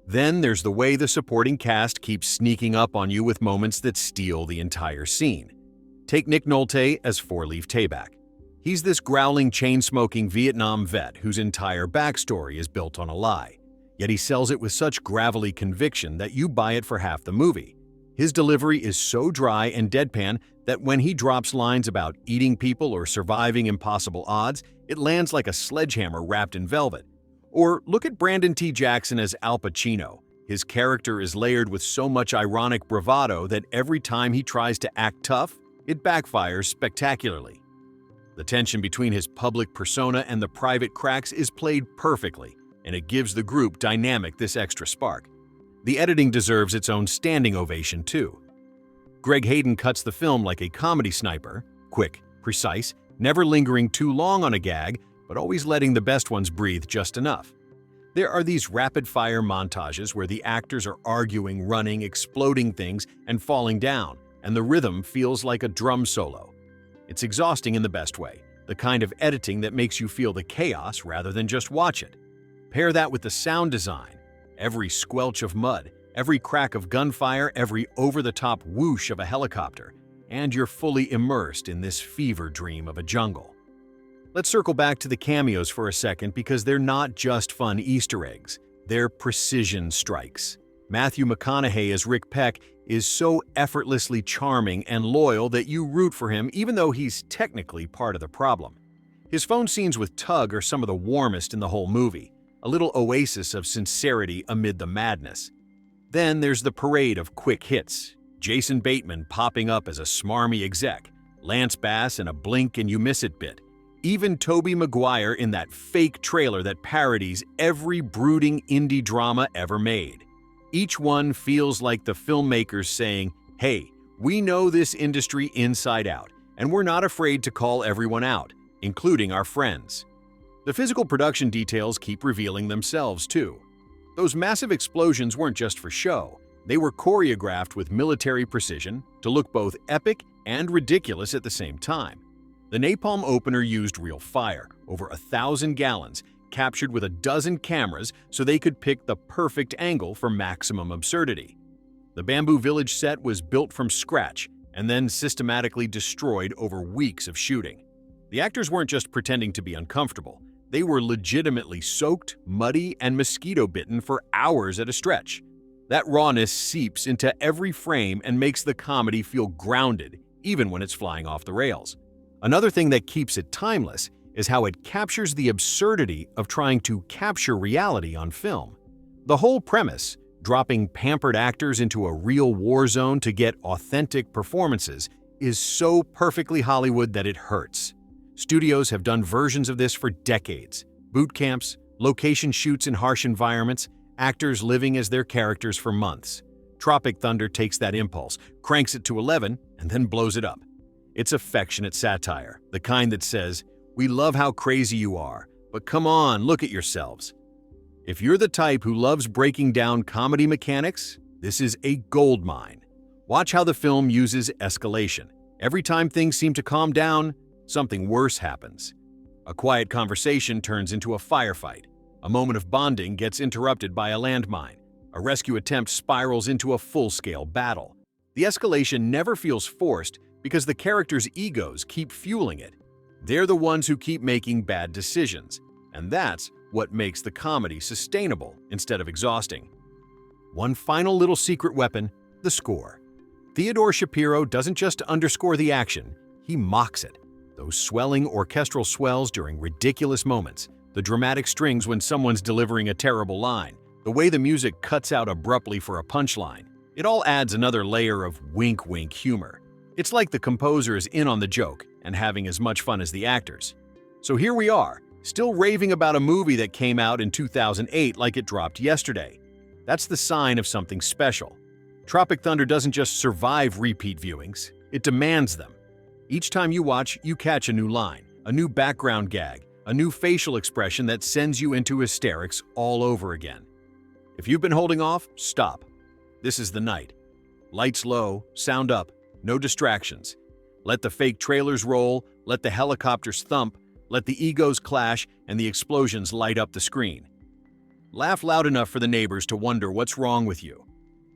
Then there's the way the supporting cast keeps sneaking up on you with moments that steal the entire scene. Take Nick Nolte as Four-Leaf Tayback. He's this growling, chain-smoking Vietnam vet whose entire backstory is built on a lie. Yet he sells it with such gravelly conviction that you buy it for half the movie. His delivery is so dry and deadpan that when he drops lines about eating people or surviving impossible odds, it lands like a sledgehammer wrapped in velvet. Or look at Brandon T. Jackson as Al Pacino. His character is layered with so much ironic bravado that every time he tries to act tough, it backfires spectacularly. The tension between his public persona and the private cracks is played perfectly, and it gives the group dynamic this extra spark. The editing deserves its own standing ovation, too. Greg Hayden cuts the film like a comedy sniper, quick, precise, never lingering too long on a gag, but always letting the best ones breathe just enough. There are these rapid-fire montages where the actors are arguing, running, exploding things, and falling down, and the rhythm feels like a drum solo. It's exhausting in the best way, the kind of editing that makes you feel the chaos rather than just watch it. Pair that with the sound design. Every squelch of mud, every crack of gunfire, every over-the-top whoosh of a helicopter, and you're fully immersed in this fever dream of a jungle. Let's circle back to the cameos for a second because they're not just fun Easter eggs, they're precision strikes. Matthew McConaughey as Rick Peck is so effortlessly charming and loyal that you root for him even though he's technically part of the problem. His phone scenes with Tug are some of the warmest in the whole movie, a little oasis of sincerity amid the madness. Then there's the parade of quick hits. Jason Bateman popping up as a smarmy exec, Lance Bass in a blink-and-you-miss-it bit, even Tobey Maguire in that fake trailer that parodies every brooding indie drama ever made. Each one feels like the filmmakers saying, hey, we know this industry inside out, and we're not afraid to call everyone out, including our friends. The physical production details keep revealing themselves, too. Those massive explosions weren't just for show. They were choreographed with military precision to look both epic and ridiculous at the same time. The napalm opener used real fire, over 1,000 gallons, captured with a dozen cameras so they could pick the perfect angle for maximum absurdity. The Bamboo Village set was built from scratch and then systematically destroyed over weeks of shooting. The actors weren't just pretending to be uncomfortable. They were legitimately soaked, muddy, and mosquito-bitten for hours at a stretch. That rawness seeps into every frame and makes the comedy feel grounded, even when it's flying off the rails. Another thing that keeps it timeless is how it captures the absurdity of trying to capture reality on film. The whole premise, dropping pampered actors into a real war zone to get authentic performances, is so perfectly Hollywood that it hurts. Studios have done versions of this for decades. Boot camps, location shoots in harsh environments, actors living as their characters for months. Tropic Thunder takes that impulse, cranks it to 11, and then blows it up. It's affectionate satire, the kind that says, we love how crazy you are, but come on, look at yourselves. If you're the type who loves breaking down comedy mechanics, this is a goldmine. Watch how the film uses escalation. Every time things seem to calm down, something worse happens. A quiet conversation turns into a firefight. A moment of bonding gets interrupted by a landmine. A rescue attempt spirals into a full-scale battle. The escalation never feels forced because the characters' egos keep fueling it. They're the ones who keep making bad decisions, and that's what makes the comedy sustainable instead of exhausting. One final little secret weapon: the score. Theodore Shapiro doesn't just underscore the action, he mocks it. Those swelling orchestral swells during ridiculous moments, the dramatic strings when someone's delivering a terrible line, the way the music cuts out abruptly for a punchline, it all adds another layer of wink-wink humor. It's like the composer is in on the joke and having as much fun as the actors. So here we are, still raving about a movie that came out in 2008 like it dropped yesterday. That's the sign of something special. Tropic Thunder doesn't just survive repeat viewings, it demands them. Each time you watch, you catch a new line, a new background gag, a new facial expression that sends you into hysterics all over again. If you've been holding off, stop. This is the night. Lights low, sound up, no distractions. Let the fake trailers roll, let the helicopters thump, let the egos clash, and the explosions light up the screen. Laugh loud enough for the neighbors to wonder what's wrong with you.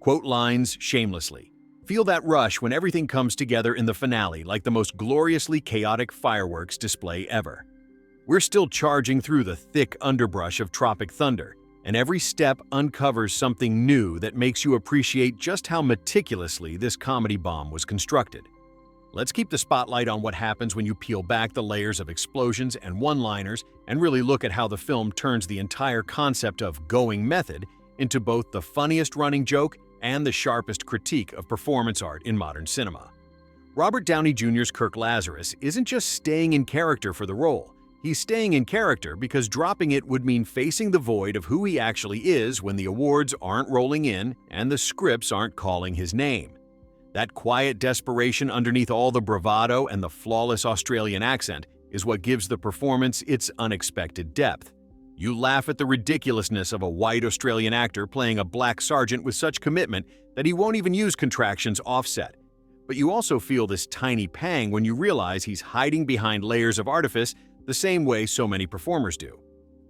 Quote lines shamelessly. Feel that rush when everything comes together in the finale like the most gloriously chaotic fireworks display ever. We're still charging through the thick underbrush of Tropic Thunder, and every step uncovers something new that makes you appreciate just how meticulously this comedy bomb was constructed. Let's keep the spotlight on what happens when you peel back the layers of explosions and one-liners and really look at how the film turns the entire concept of going method into both the funniest running joke and the sharpest critique of performance art in modern cinema. Robert Downey Jr.'s Kirk Lazarus isn't just staying in character for the role. He's staying in character because dropping it would mean facing the void of who he actually is when the awards aren't rolling in and the scripts aren't calling his name. That quiet desperation underneath all the bravado and the flawless Australian accent is what gives the performance its unexpected depth. You laugh at the ridiculousness of a white Australian actor playing a black sergeant with such commitment that he won't even use contractions offset. But you also feel this tiny pang when you realize he's hiding behind layers of artifice the same way so many performers do.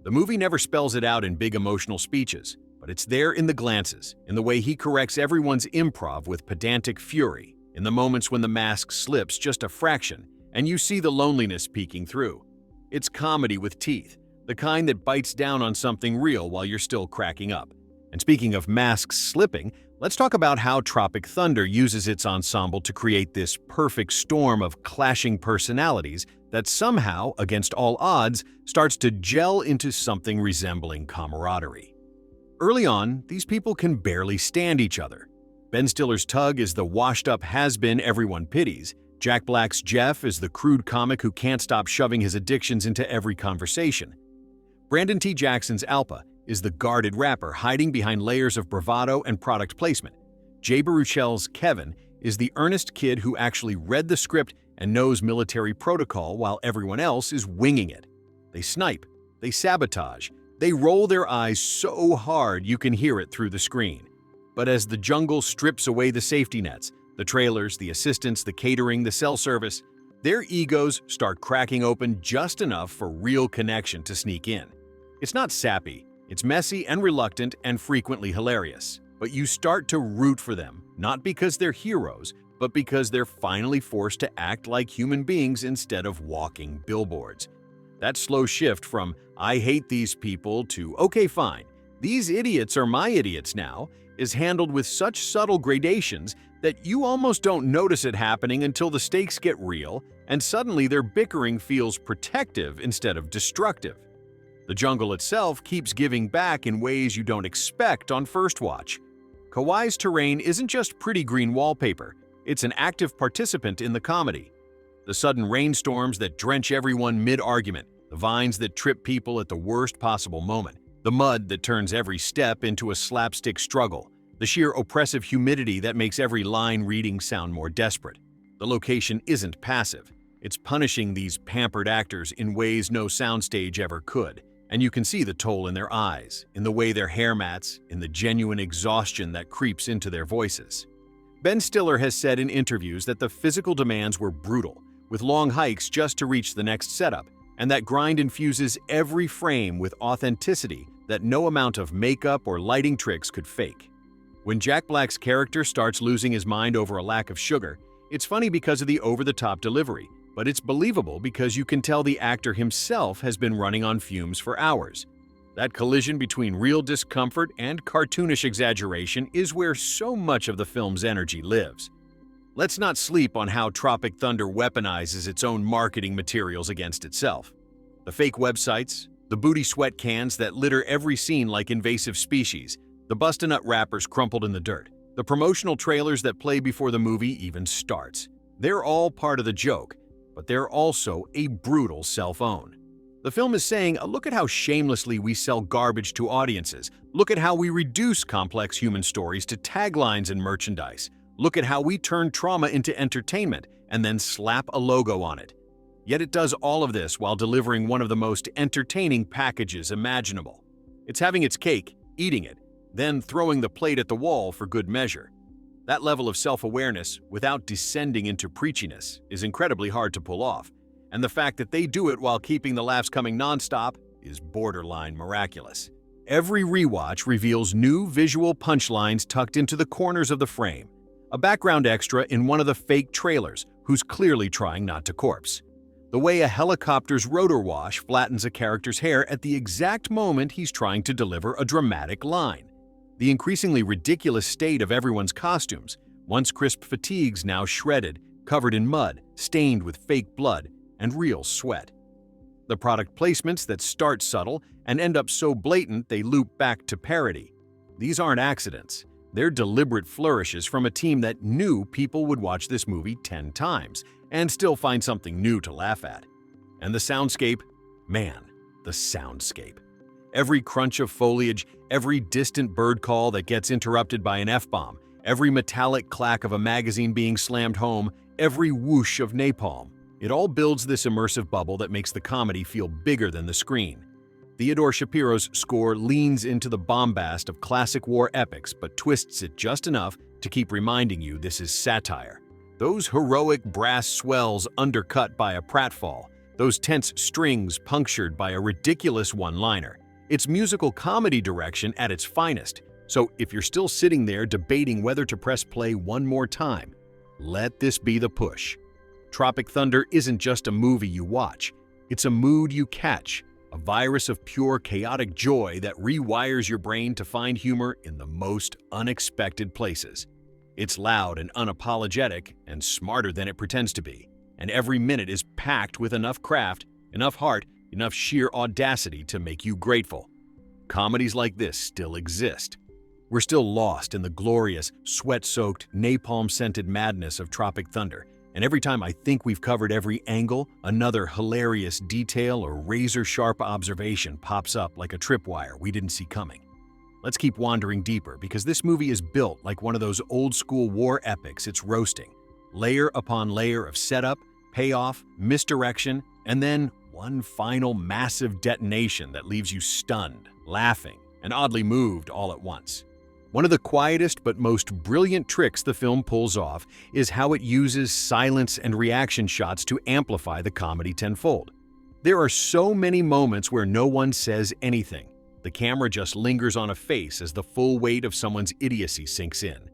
The movie never spells it out in big emotional speeches, but it's there in the glances, in the way he corrects everyone's improv with pedantic fury, in the moments when the mask slips just a fraction and you see the loneliness peeking through. It's comedy with teeth, the kind that bites down on something real while you're still cracking up. And speaking of masks slipping, let's talk about how Tropic Thunder uses its ensemble to create this perfect storm of clashing personalities that somehow, against all odds, starts to gel into something resembling camaraderie. Early on, these people can barely stand each other. Ben Stiller's Tug is the washed-up has-been everyone pities. Jack Black's Jeff is the crude comic who can't stop shoving his addictions into every conversation. Brandon T. Jackson's Alpa is the guarded rapper hiding behind layers of bravado and product placement. Jay Baruchel's Kevin is the earnest kid who actually read the script and knows military protocol while everyone else is winging it. They snipe, they sabotage, they roll their eyes so hard you can hear it through the screen. But as the jungle strips away the safety nets, the trailers, the assistants, the catering, the cell service, their egos start cracking open just enough for real connection to sneak in. It's not sappy, it's messy and reluctant and frequently hilarious. But you start to root for them, not because they're heroes, but because they're finally forced to act like human beings instead of walking billboards. That slow shift from, I hate these people, to, okay fine, these idiots are my idiots now, is handled with such subtle gradations that you almost don't notice it happening until the stakes get real, and suddenly their bickering feels protective instead of destructive. The jungle itself keeps giving back in ways you don't expect on first watch. Kauai's terrain isn't just pretty green wallpaper, it's an active participant in the comedy. The sudden rainstorms that drench everyone mid-argument, the vines that trip people at the worst possible moment, the mud that turns every step into a slapstick struggle, the sheer oppressive humidity that makes every line reading sound more desperate. The location isn't passive. It's punishing these pampered actors in ways no soundstage ever could. And you can see the toll in their eyes, in the way their hair mats, in the genuine exhaustion that creeps into their voices. Ben Stiller has said in interviews that the physical demands were brutal, with long hikes just to reach the next setup, and that grind infuses every frame with authenticity that no amount of makeup or lighting tricks could fake. When Jack Black's character starts losing his mind over a lack of sugar, it's funny because of the over-the-top delivery, but it's believable because you can tell the actor himself has been running on fumes for hours. That collision between real discomfort and cartoonish exaggeration is where so much of the film's energy lives. Let's not sleep on how Tropic Thunder weaponizes its own marketing materials against itself. The fake websites, the booty sweat cans that litter every scene like invasive species, the bust-a-nut wrappers crumpled in the dirt, the promotional trailers that play before the movie even starts. They're all part of the joke, but they're also a brutal self-own. The film is saying, look at how shamelessly we sell garbage to audiences. Look at how we reduce complex human stories to taglines and merchandise. Look at how we turn trauma into entertainment and then slap a logo on it. Yet it does all of this while delivering one of the most entertaining packages imaginable. It's having its cake, eating it, then throwing the plate at the wall for good measure. That level of self-awareness, without descending into preachiness, is incredibly hard to pull off. And the fact that they do it while keeping the laughs coming nonstop is borderline miraculous. Every rewatch reveals new visual punchlines tucked into the corners of the frame. A background extra in one of the fake trailers who's clearly trying not to corpse. The way a helicopter's rotor wash flattens a character's hair at the exact moment he's trying to deliver a dramatic line. The increasingly ridiculous state of everyone's costumes, once crisp fatigues now shredded, covered in mud, stained with fake blood, and real sweat. The product placements that start subtle and end up so blatant they loop back to parody. These aren't accidents. They're deliberate flourishes from a team that knew people would watch this movie 10 times and still find something new to laugh at. And the soundscape? Man, the soundscape. Every crunch of foliage, every distant bird call that gets interrupted by an F-bomb, every metallic clack of a magazine being slammed home, every whoosh of napalm. It all builds this immersive bubble that makes the comedy feel bigger than the screen. Theodore Shapiro's score leans into the bombast of classic war epics but twists it just enough to keep reminding you this is satire. Those heroic brass swells undercut by a pratfall, those tense strings punctured by a ridiculous one-liner. It's musical comedy direction at its finest, so if you're still sitting there debating whether to press play one more time, let this be the push. Tropic Thunder isn't just a movie you watch, it's a mood you catch, a virus of pure chaotic joy that rewires your brain to find humor in the most unexpected places. It's loud and unapologetic and smarter than it pretends to be, and every minute is packed with enough craft, enough heart, enough sheer audacity to make you grateful. Comedies like this still exist. We're still lost in the glorious, sweat-soaked, napalm-scented madness of Tropic Thunder, and every time I think we've covered every angle, another hilarious detail or razor-sharp observation pops up like a tripwire we didn't see coming. Let's keep wandering deeper because this movie is built like one of those old-school war epics it's roasting. Layer upon layer of setup, payoff, misdirection, and then one final massive detonation that leaves you stunned, laughing, and oddly moved all at once. One of the quietest but most brilliant tricks the film pulls off is how it uses silence and reaction shots to amplify the comedy tenfold. There are so many moments where no one says anything. The camera just lingers on a face as the full weight of someone's idiocy sinks in.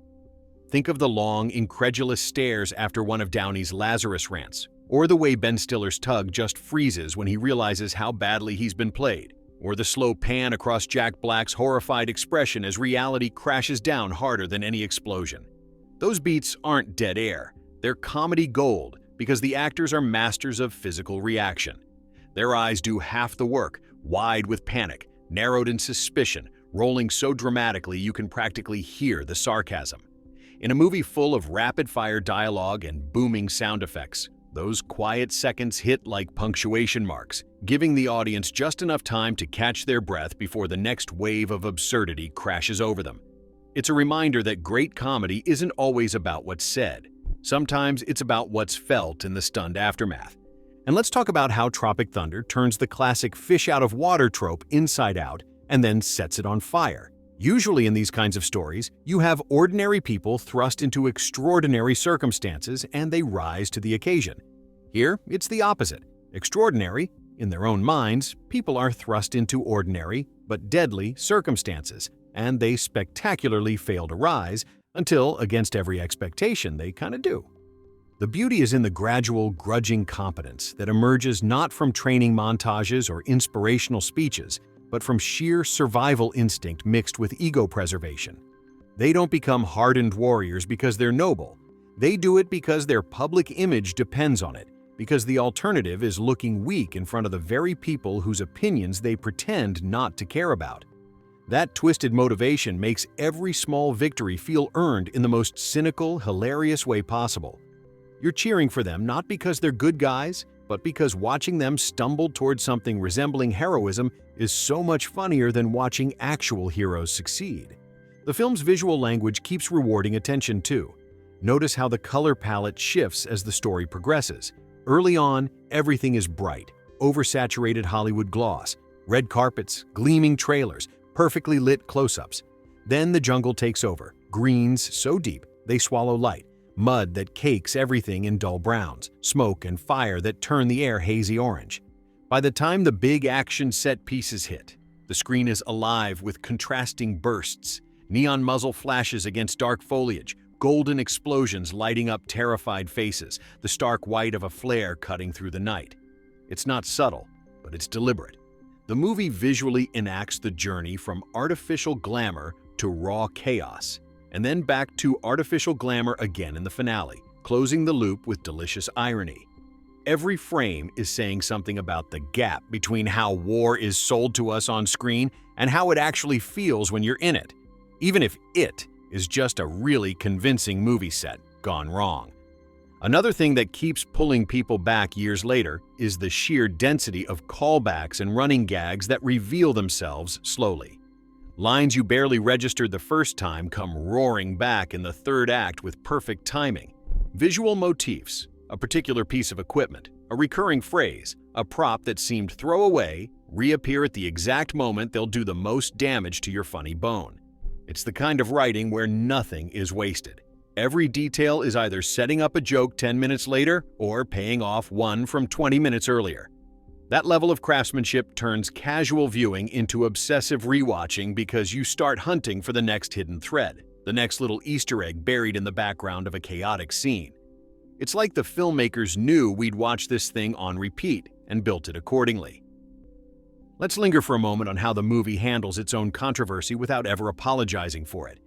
Think of the long, incredulous stares after one of Downey's Lazarus rants, or the way Ben Stiller's tug just freezes when he realizes how badly he's been played, or the slow pan across Jack Black's horrified expression as reality crashes down harder than any explosion. Those beats aren't dead air. They're comedy gold because the actors are masters of physical reaction. Their eyes do half the work, wide with panic, narrowed in suspicion, rolling so dramatically you can practically hear the sarcasm. In a movie full of rapid-fire dialogue and booming sound effects, those quiet seconds hit like punctuation marks, giving the audience just enough time to catch their breath before the next wave of absurdity crashes over them. It's a reminder that great comedy isn't always about what's said. Sometimes it's about what's felt in the stunned aftermath. And let's talk about how Tropic Thunder turns the classic fish-out-of-water trope inside out and then sets it on fire. Usually in these kinds of stories, you have ordinary people thrust into extraordinary circumstances and they rise to the occasion. Here, it's the opposite. Extraordinary, In their own minds, people are thrust into ordinary but deadly circumstances, and they spectacularly fail to rise until, against every expectation, they kind of do. The beauty is in the gradual, grudging competence that emerges not from training montages or inspirational speeches, but from sheer survival instinct mixed with ego preservation. They don't become hardened warriors because they're noble. They do it because their public image depends on it, because the alternative is looking weak in front of the very people whose opinions they pretend not to care about. That twisted motivation makes every small victory feel earned in the most cynical, hilarious way possible. You're cheering for them not because they're good guys, but because watching them stumble towards something resembling heroism is so much funnier than watching actual heroes succeed. The film's visual language keeps rewarding attention too. Notice how the color palette shifts as the story progresses. Early on, everything is bright, oversaturated Hollywood gloss, red carpets, gleaming trailers, perfectly lit close-ups. Then the jungle takes over, greens so deep they swallow light, mud that cakes everything in dull browns, smoke and fire that turn the air hazy orange. By the time the big action set pieces hit, the screen is alive with contrasting bursts, neon muzzle flashes against dark foliage, golden explosions lighting up terrified faces, the stark white of a flare cutting through the night. It's not subtle, but it's deliberate. The movie visually enacts the journey from artificial glamour to raw chaos, and then back to artificial glamour again in the finale, closing the loop with delicious irony. Every frame is saying something about the gap between how war is sold to us on screen and how it actually feels when you're in it, even if it is just a really convincing movie set gone wrong. Another thing that keeps pulling people back years later is the sheer density of callbacks and running gags that reveal themselves slowly. Lines you barely registered the first time come roaring back in the third act with perfect timing. Visual motifs, a particular piece of equipment, a recurring phrase, a prop that seemed throwaway, reappear at the exact moment they'll do the most damage to your funny bone. It's the kind of writing where nothing is wasted. Every detail is either setting up a joke 10 minutes later or paying off one from 20 minutes earlier. That level of craftsmanship turns casual viewing into obsessive rewatching because you start hunting for the next hidden thread, the next little Easter egg buried in the background of a chaotic scene. It's like the filmmakers knew we'd watch this thing on repeat and built it accordingly. Let's linger for a moment on how the movie handles its own controversy without ever apologizing for it.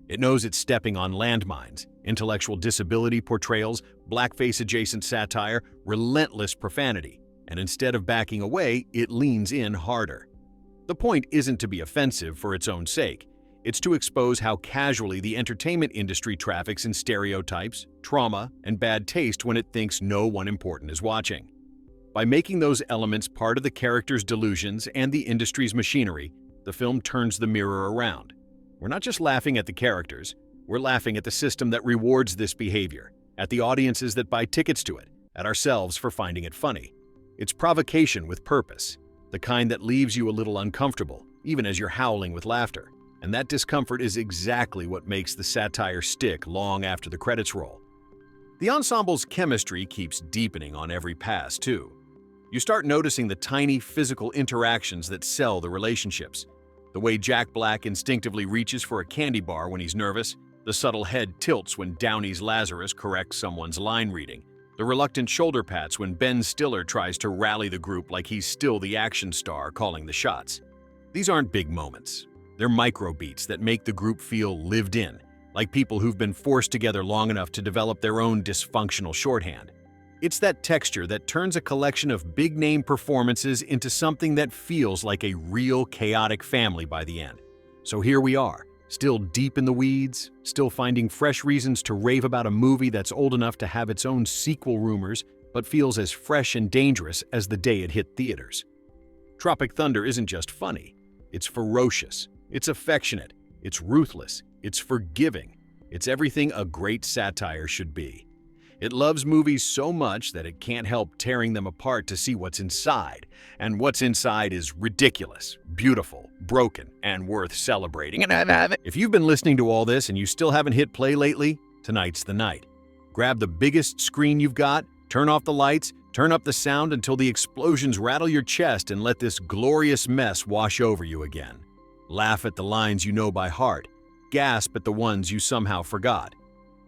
It knows it's stepping on landmines, intellectual disability portrayals, blackface-adjacent satire, relentless profanity, and instead of backing away, it leans in harder. The point isn't to be offensive for its own sake. It's to expose how casually the entertainment industry traffics in stereotypes, trauma, and bad taste when it thinks no one important is watching. By making those elements part of the characters' delusions and the industry's machinery, the film turns the mirror around. We're not just laughing at the characters, we're laughing at the system that rewards this behavior, at the audiences that buy tickets to it, at ourselves for finding it funny. It's provocation with purpose, the kind that leaves you a little uncomfortable, even as you're howling with laughter. And that discomfort is exactly what makes the satire stick long after the credits roll. The ensemble's chemistry keeps deepening on every pass, too. You start noticing the tiny physical interactions that sell the relationships. The way Jack Black instinctively reaches for a candy bar when he's nervous, the subtle head tilts when Downey's Lazarus corrects someone's line reading, the reluctant shoulder pats when Ben Stiller tries to rally the group like he's still the action star calling the shots. These aren't big moments. They're microbeats that make the group feel lived in, like people who've been forced together long enough to develop their own dysfunctional shorthand. It's that texture that turns a collection of big-name performances into something that feels like a real chaotic family by the end. So here we are, still deep in the weeds, still finding fresh reasons to rave about a movie that's old enough to have its own sequel rumors, but feels as fresh and dangerous as the day it hit theaters. Tropic Thunder isn't just funny. It's ferocious, it's affectionate, it's ruthless, it's forgiving. It's everything a great satire should be. It loves movies so much that it can't help tearing them apart to see what's inside. And what's inside is ridiculous, beautiful, broken, and worth celebrating. If you've been listening to all this and you still haven't hit play lately, tonight's the night. Grab the biggest screen you've got, turn off the lights, Turn up the sound until the explosions rattle your chest and let this glorious mess wash over you again. Laugh at the lines you know by heart. Gasp at the ones you somehow forgot.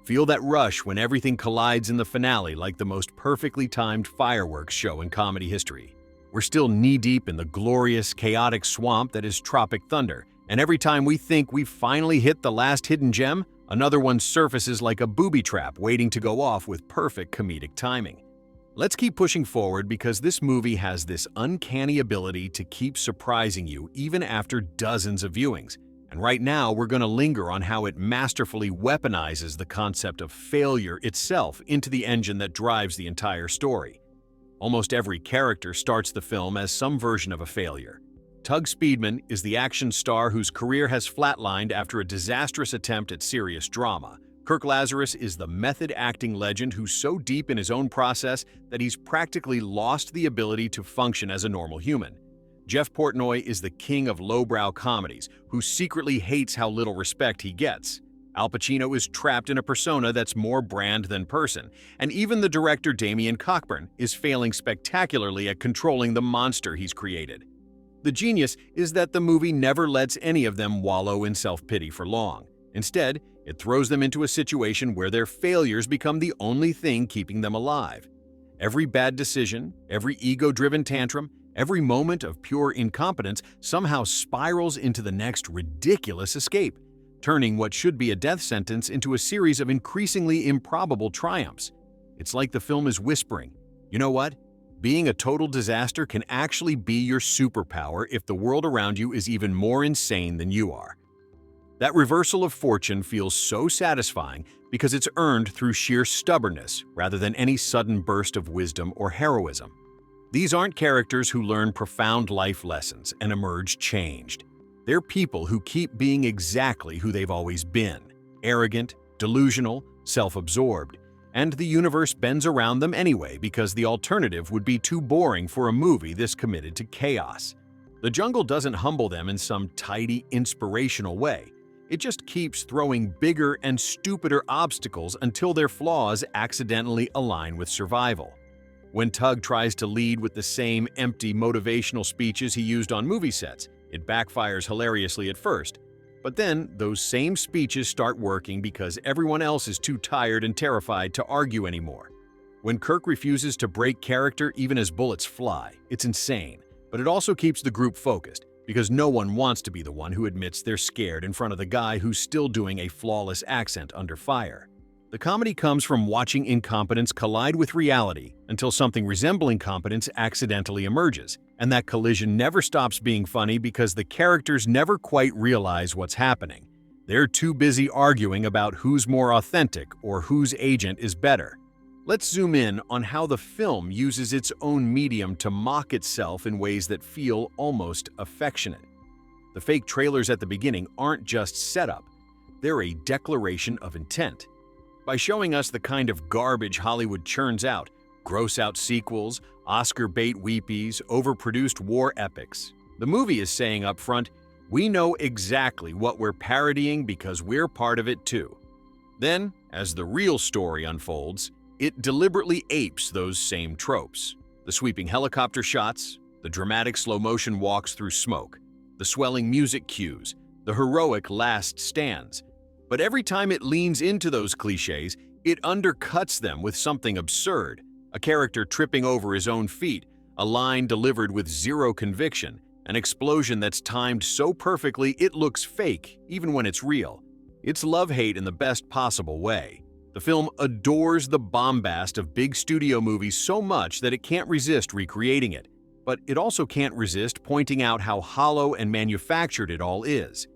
Feel that rush when everything collides in the finale like the most perfectly timed fireworks show in comedy history. We're still knee-deep in the glorious, chaotic swamp that is Tropic Thunder, and every time we think we've finally hit the last hidden gem, another one surfaces like a booby trap waiting to go off with perfect comedic timing. Let's keep pushing forward because this movie has this uncanny ability to keep surprising you even after dozens of viewings. And right now, we're going to linger on how it masterfully weaponizes the concept of failure itself into the engine that drives the entire story. Almost every character starts the film as some version of a failure. Tug Speedman is the action star whose career has flatlined after a disastrous attempt at serious drama. Kirk Lazarus is the method-acting legend who's so deep in his own process that he's practically lost the ability to function as a normal human. Jeff Portnoy is the king of lowbrow comedies, who secretly hates how little respect he gets. Al Pacino is trapped in a persona that's more brand than person, and even the director Damien Cockburn is failing spectacularly at controlling the monster he's created. The genius is that the movie never lets any of them wallow in self-pity for long. Instead, it throws them into a situation where their failures become the only thing keeping them alive. Every bad decision, every ego-driven tantrum, every moment of pure incompetence somehow spirals into the next ridiculous escape, turning what should be a death sentence into a series of increasingly improbable triumphs. It's like the film is whispering, you know what? Being a total disaster can actually be your superpower if the world around you is even more insane than you are. That reversal of fortune feels so satisfying because it's earned through sheer stubbornness rather than any sudden burst of wisdom or heroism. These aren't characters who learn profound life lessons and emerge changed. They're people who keep being exactly who they've always been, arrogant, delusional, self-absorbed, and the universe bends around them anyway because the alternative would be too boring for a movie this committed to chaos. The jungle doesn't humble them in some tidy, inspirational way. It just keeps throwing bigger and stupider obstacles until their flaws accidentally align with survival. When Tug tries to lead with the same empty motivational speeches he used on movie sets, it backfires hilariously at first. But then, those same speeches start working because everyone else is too tired and terrified to argue anymore. When Kirk refuses to break character even as bullets fly, it's insane. But it also keeps the group focused, because no one wants to be the one who admits they're scared in front of the guy who's still doing a flawless accent under fire. The comedy comes from watching incompetence collide with reality until something resembling competence accidentally emerges, and that collision never stops being funny because the characters never quite realize what's happening. They're too busy arguing about who's more authentic or whose agent is better. Let's zoom in on how the film uses its own medium to mock itself in ways that feel almost affectionate. The fake trailers at the beginning aren't just setup, they're a declaration of intent. By showing us the kind of garbage Hollywood churns out, gross-out sequels, Oscar bait weepies, overproduced war epics, the movie is saying up front, we know exactly what we're parodying because we're part of it too. Then, as the real story unfolds, it deliberately apes those same tropes. The sweeping helicopter shots, the dramatic slow-motion walks through smoke, the swelling music cues, the heroic last stands. But every time it leans into those cliches, it undercuts them with something absurd. A character tripping over his own feet, a line delivered with zero conviction, an explosion that's timed so perfectly it looks fake, even when it's real. It's love-hate in the best possible way. The film adores the bombast of big studio movies so much that it can't resist recreating it. But it also can't resist pointing out how hollow and manufactured it all is.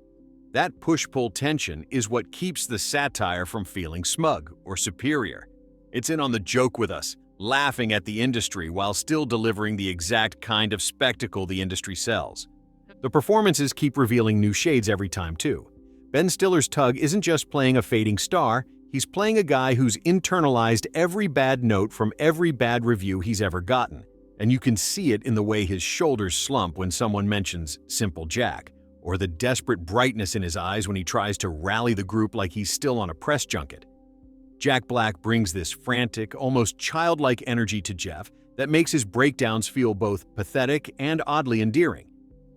That push-pull tension is what keeps the satire from feeling smug or superior. It's in on the joke with us, laughing at the industry while still delivering the exact kind of spectacle the industry sells. The performances keep revealing new shades every time, too. Ben Stiller's Tug isn't just playing a fading star, he's playing a guy who's internalized every bad note from every bad review he's ever gotten. And you can see it in the way his shoulders slump when someone mentions Simple Jack, or the desperate brightness in his eyes when he tries to rally the group like he's still on a press junket. Jack Black brings this frantic, almost childlike energy to Jeff that makes his breakdowns feel both pathetic and oddly endearing.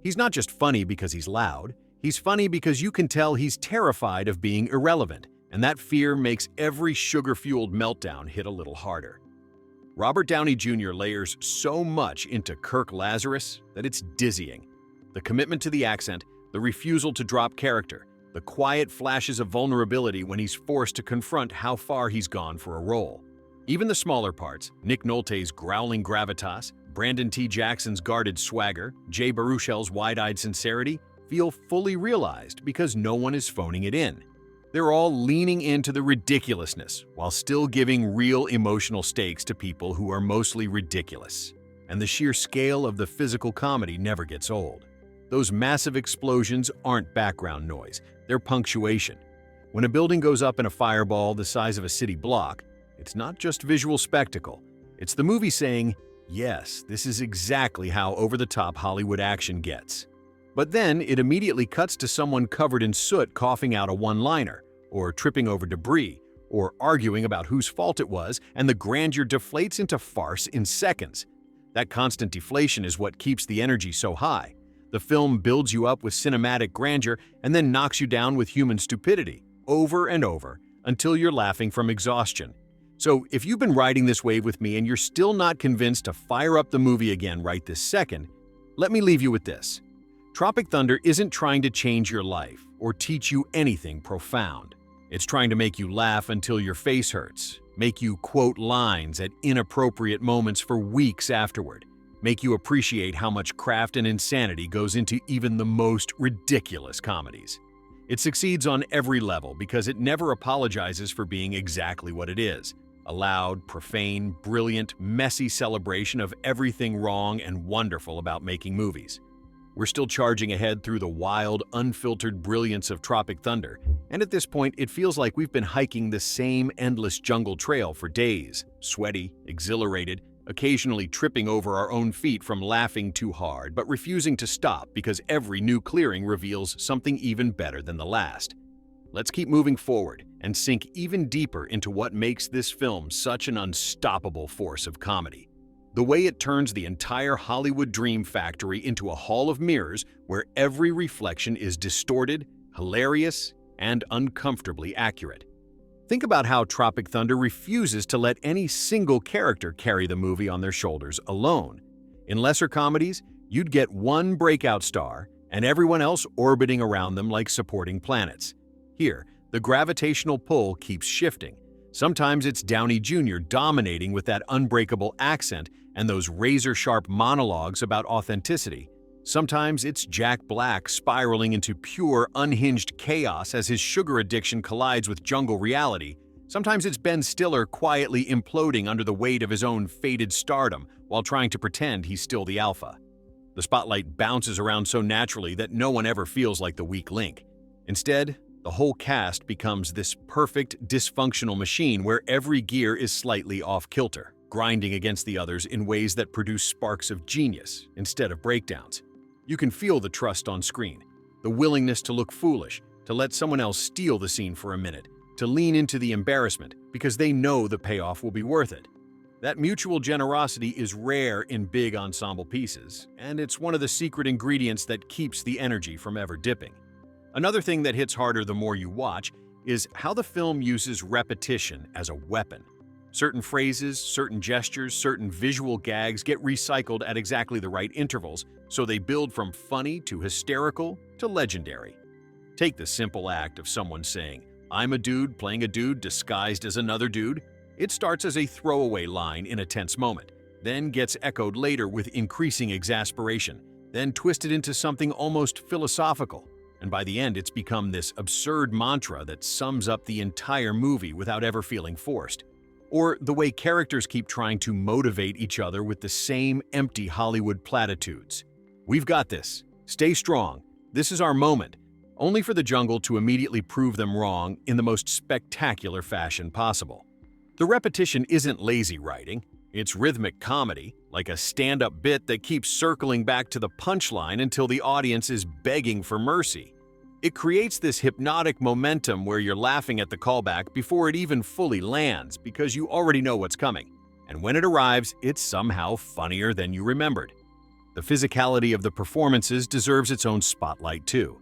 He's not just funny because he's loud, he's funny because you can tell he's terrified of being irrelevant, and that fear makes every sugar-fueled meltdown hit a little harder. Robert Downey Jr. layers so much into Kirk Lazarus that it's dizzying. The commitment to the accent, the refusal to drop character, the quiet flashes of vulnerability when he's forced to confront how far he's gone for a role. Even the smaller parts, Nick Nolte's growling gravitas, Brandon T. Jackson's guarded swagger, Jay Baruchel's wide-eyed sincerity, feel fully realized because no one is phoning it in. They're all leaning into the ridiculousness while still giving real emotional stakes to people who are mostly ridiculous. And the sheer scale of the physical comedy never gets old. Those massive explosions aren't background noise, they're punctuation. When a building goes up in a fireball the size of a city block, it's not just visual spectacle. It's the movie saying, yes, this is exactly how over-the-top Hollywood action gets. But then it immediately cuts to someone covered in soot coughing out a one-liner, or tripping over debris, or arguing about whose fault it was, and the grandeur deflates into farce in seconds. That constant deflation is what keeps the energy so high. The film builds you up with cinematic grandeur and then knocks you down with human stupidity, over and over, until you're laughing from exhaustion. So if you've been riding this wave with me and you're still not convinced to fire up the movie again right this second, let me leave you with this. Tropic Thunder isn't trying to change your life or teach you anything profound. It's trying to make you laugh until your face hurts, make you quote lines at inappropriate moments for weeks afterward, make you appreciate how much craft and insanity goes into even the most ridiculous comedies. It succeeds on every level because it never apologizes for being exactly what it is. A loud, profane, brilliant, messy celebration of everything wrong and wonderful about making movies. We're still charging ahead through the wild, unfiltered brilliance of Tropic Thunder, and at this point it feels like we've been hiking the same endless jungle trail for days, sweaty, exhilarated, occasionally tripping over our own feet from laughing too hard, but refusing to stop because every new clearing reveals something even better than the last. Let's keep moving forward and sink even deeper into what makes this film such an unstoppable force of comedy. The way it turns the entire Hollywood dream factory into a hall of mirrors where every reflection is distorted, hilarious, and uncomfortably accurate. Think about how Tropic Thunder refuses to let any single character carry the movie on their shoulders alone. In lesser comedies, you'd get one breakout star and everyone else orbiting around them like supporting planets. Here, the gravitational pull keeps shifting. Sometimes it's Downey Jr. dominating with that unbreakable accent and those razor-sharp monologues about authenticity. Sometimes it's Jack Black spiraling into pure, unhinged chaos as his sugar addiction collides with jungle reality. Sometimes it's Ben Stiller quietly imploding under the weight of his own faded stardom while trying to pretend he's still the alpha. The spotlight bounces around so naturally that no one ever feels like the weak link. Instead, the whole cast becomes this perfect, dysfunctional machine where every gear is slightly off-kilter, grinding against the others in ways that produce sparks of genius instead of breakdowns. You can feel the trust on screen, the willingness to look foolish, to let someone else steal the scene for a minute, to lean into the embarrassment because they know the payoff will be worth it. That mutual generosity is rare in big ensemble pieces, and it's one of the secret ingredients that keeps the energy from ever dipping. Another thing that hits harder the more you watch is how the film uses repetition as a weapon. Certain phrases, certain gestures, certain visual gags get recycled at exactly the right intervals, so they build from funny to hysterical to legendary. Take the simple act of someone saying, "I'm a dude playing a dude disguised as another dude." It starts as a throwaway line in a tense moment, then gets echoed later with increasing exasperation, then twisted into something almost philosophical. And by the end, it's become this absurd mantra that sums up the entire movie without ever feeling forced. Or the way characters keep trying to motivate each other with the same empty Hollywood platitudes. "We've got this. Stay strong. This is our moment," only for the jungle to immediately prove them wrong in the most spectacular fashion possible. The repetition isn't lazy writing. It's rhythmic comedy, like a stand-up bit that keeps circling back to the punchline until the audience is begging for mercy. It creates this hypnotic momentum where you're laughing at the callback before it even fully lands because you already know what's coming. and when it arrives, it's somehow funnier than you remembered. The physicality of the performances deserves its own spotlight too.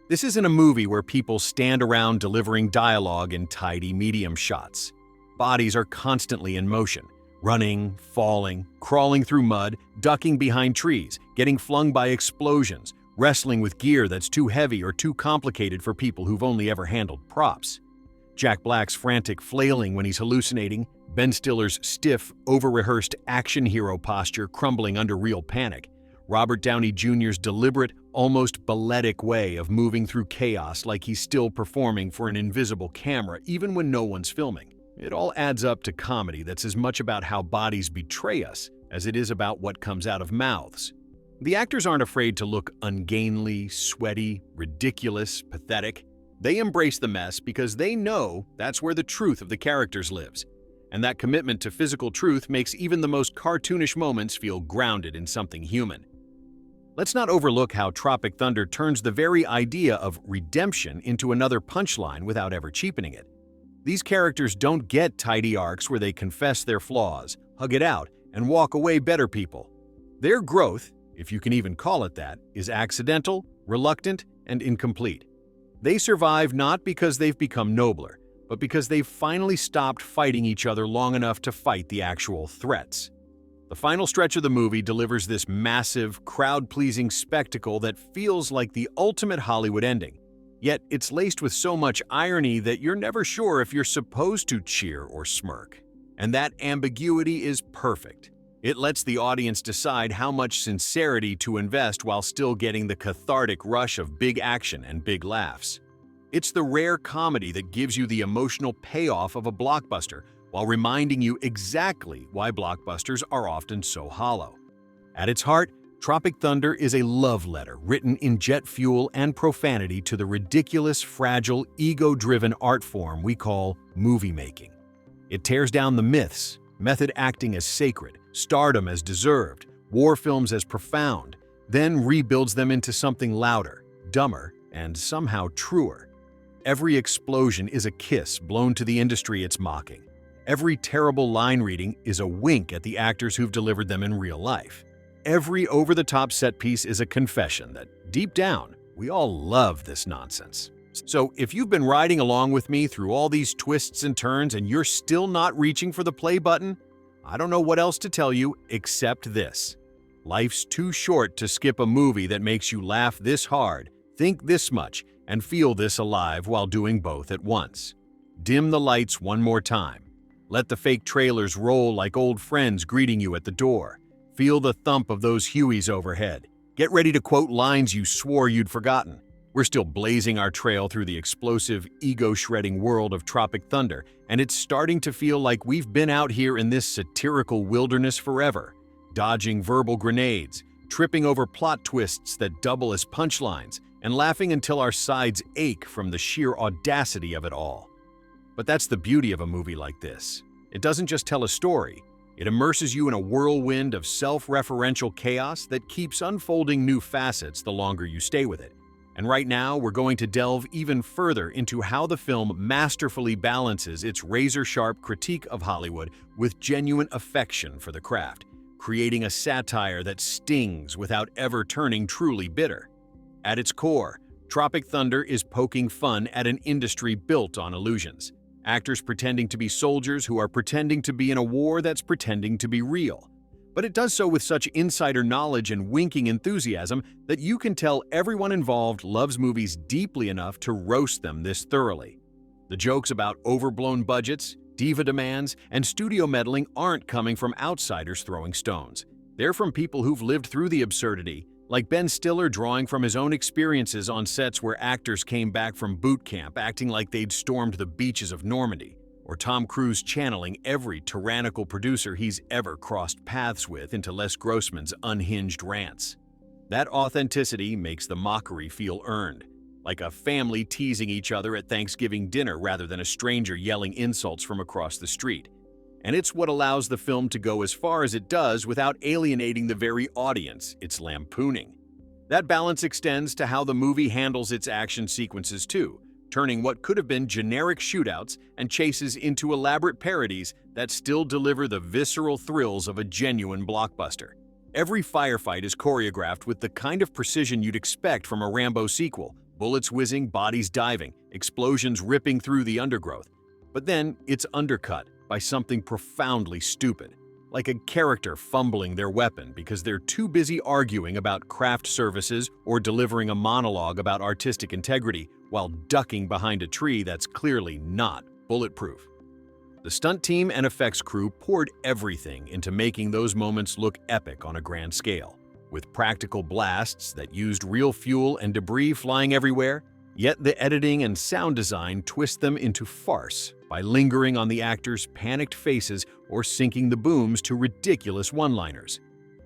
This isn't a movie where people stand around delivering dialogue in tidy medium shots. Bodies are constantly in motion, running, falling, crawling through mud, ducking behind trees, getting flung by explosions, wrestling with gear that's too heavy or too complicated for people who've only ever handled props. Jack Black's frantic flailing when he's hallucinating, Ben Stiller's stiff, over-rehearsed action hero posture crumbling under real panic, Robert Downey Jr.'s deliberate, almost balletic way of moving through chaos like he's still performing for an invisible camera even when no one's filming. It all adds up to comedy that's as much about how bodies betray us as it is about what comes out of mouths. The actors aren't afraid to look ungainly, sweaty, ridiculous, pathetic. They embrace the mess because they know that's where the truth of the characters lives. And that commitment to physical truth makes even the most cartoonish moments feel grounded in something human. Let's not overlook how Tropic Thunder turns the very idea of redemption into another punchline without ever cheapening it. These characters don't get tidy arcs where they confess their flaws, hug it out, and walk away better people. Their growth, if you can even call it that, is accidental, reluctant, and incomplete. They survive not because they've become nobler, but because they've finally stopped fighting each other long enough to fight the actual threats. The final stretch of the movie delivers this massive, crowd-pleasing spectacle that feels like the ultimate Hollywood ending. Yet it's laced with so much irony that you're never sure if you're supposed to cheer or smirk. And that ambiguity is perfect. It lets the audience decide how much sincerity to invest while still getting the cathartic rush of big action and big laughs. It's the rare comedy that gives you the emotional payoff of a blockbuster while reminding you exactly why blockbusters are often so hollow. At its heart, Tropic Thunder is a love letter written in jet fuel and profanity to the ridiculous, fragile, ego-driven art form we call movie making. It tears down the myths, method acting as sacred, stardom as deserved, war films as profound, then rebuilds them into something louder, dumber, and somehow truer. Every explosion is a kiss blown to the industry it's mocking. Every terrible line reading is a wink at the actors who've delivered them in real life. Every over-the-top set piece is a confession that, deep down, we all love this nonsense. So if you've been riding along with me through all these twists and turns and you're still not reaching for the play button, I don't know what else to tell you except this. Life's too short to skip a movie that makes you laugh this hard, think this much, and feel this alive while doing both at once. Dim the lights one more time. Let the fake trailers roll like old friends greeting you at the door. Feel the thump of those Hueys overhead. Get ready to quote lines you swore you'd forgotten. We're still blazing our trail through the explosive, ego-shredding world of Tropic Thunder, and it's starting to feel like we've been out here in this satirical wilderness forever, dodging verbal grenades, tripping over plot twists that double as punchlines, and laughing until our sides ache from the sheer audacity of it all. But that's the beauty of a movie like this. It doesn't just tell a story. It immerses you in a whirlwind of self-referential chaos that keeps unfolding new facets the longer you stay with it. And right now, we're going to delve even further into how the film masterfully balances its razor-sharp critique of Hollywood with genuine affection for the craft, creating a satire that stings without ever turning truly bitter. At its core, Tropic Thunder is poking fun at an industry built on illusions. Actors pretending to be soldiers who are pretending to be in a war that's pretending to be real. But it does so with such insider knowledge and winking enthusiasm that you can tell everyone involved loves movies deeply enough to roast them this thoroughly. The jokes about overblown budgets, diva demands, and studio meddling aren't coming from outsiders throwing stones. They're from people who've lived through the absurdity, like Ben Stiller drawing from his own experiences on sets where actors came back from boot camp acting like they'd stormed the beaches of Normandy, or Tom Cruise channeling every tyrannical producer he's ever crossed paths with into Les Grossman's unhinged rants. That authenticity makes the mockery feel earned, like a family teasing each other at Thanksgiving dinner rather than a stranger yelling insults from across the street. And it's what allows the film to go as far as it does without alienating the very audience it's lampooning. That balance extends to how the movie handles its action sequences too, turning what could have been generic shootouts and chases into elaborate parodies that still deliver the visceral thrills of a genuine blockbuster. Every firefight is choreographed with the kind of precision you'd expect from a Rambo sequel: bullets whizzing, bodies diving, explosions ripping through the undergrowth. But then it's undercut by something profoundly stupid, like a character fumbling their weapon because they're too busy arguing about craft services or delivering a monologue about artistic integrity while ducking behind a tree that's clearly not bulletproof. The stunt team and effects crew poured everything into making those moments look epic on a grand scale, with practical blasts that used real fuel and debris flying everywhere. Yet the editing and sound design twist them into farce by lingering on the actors' panicked faces or syncing the booms to ridiculous one-liners.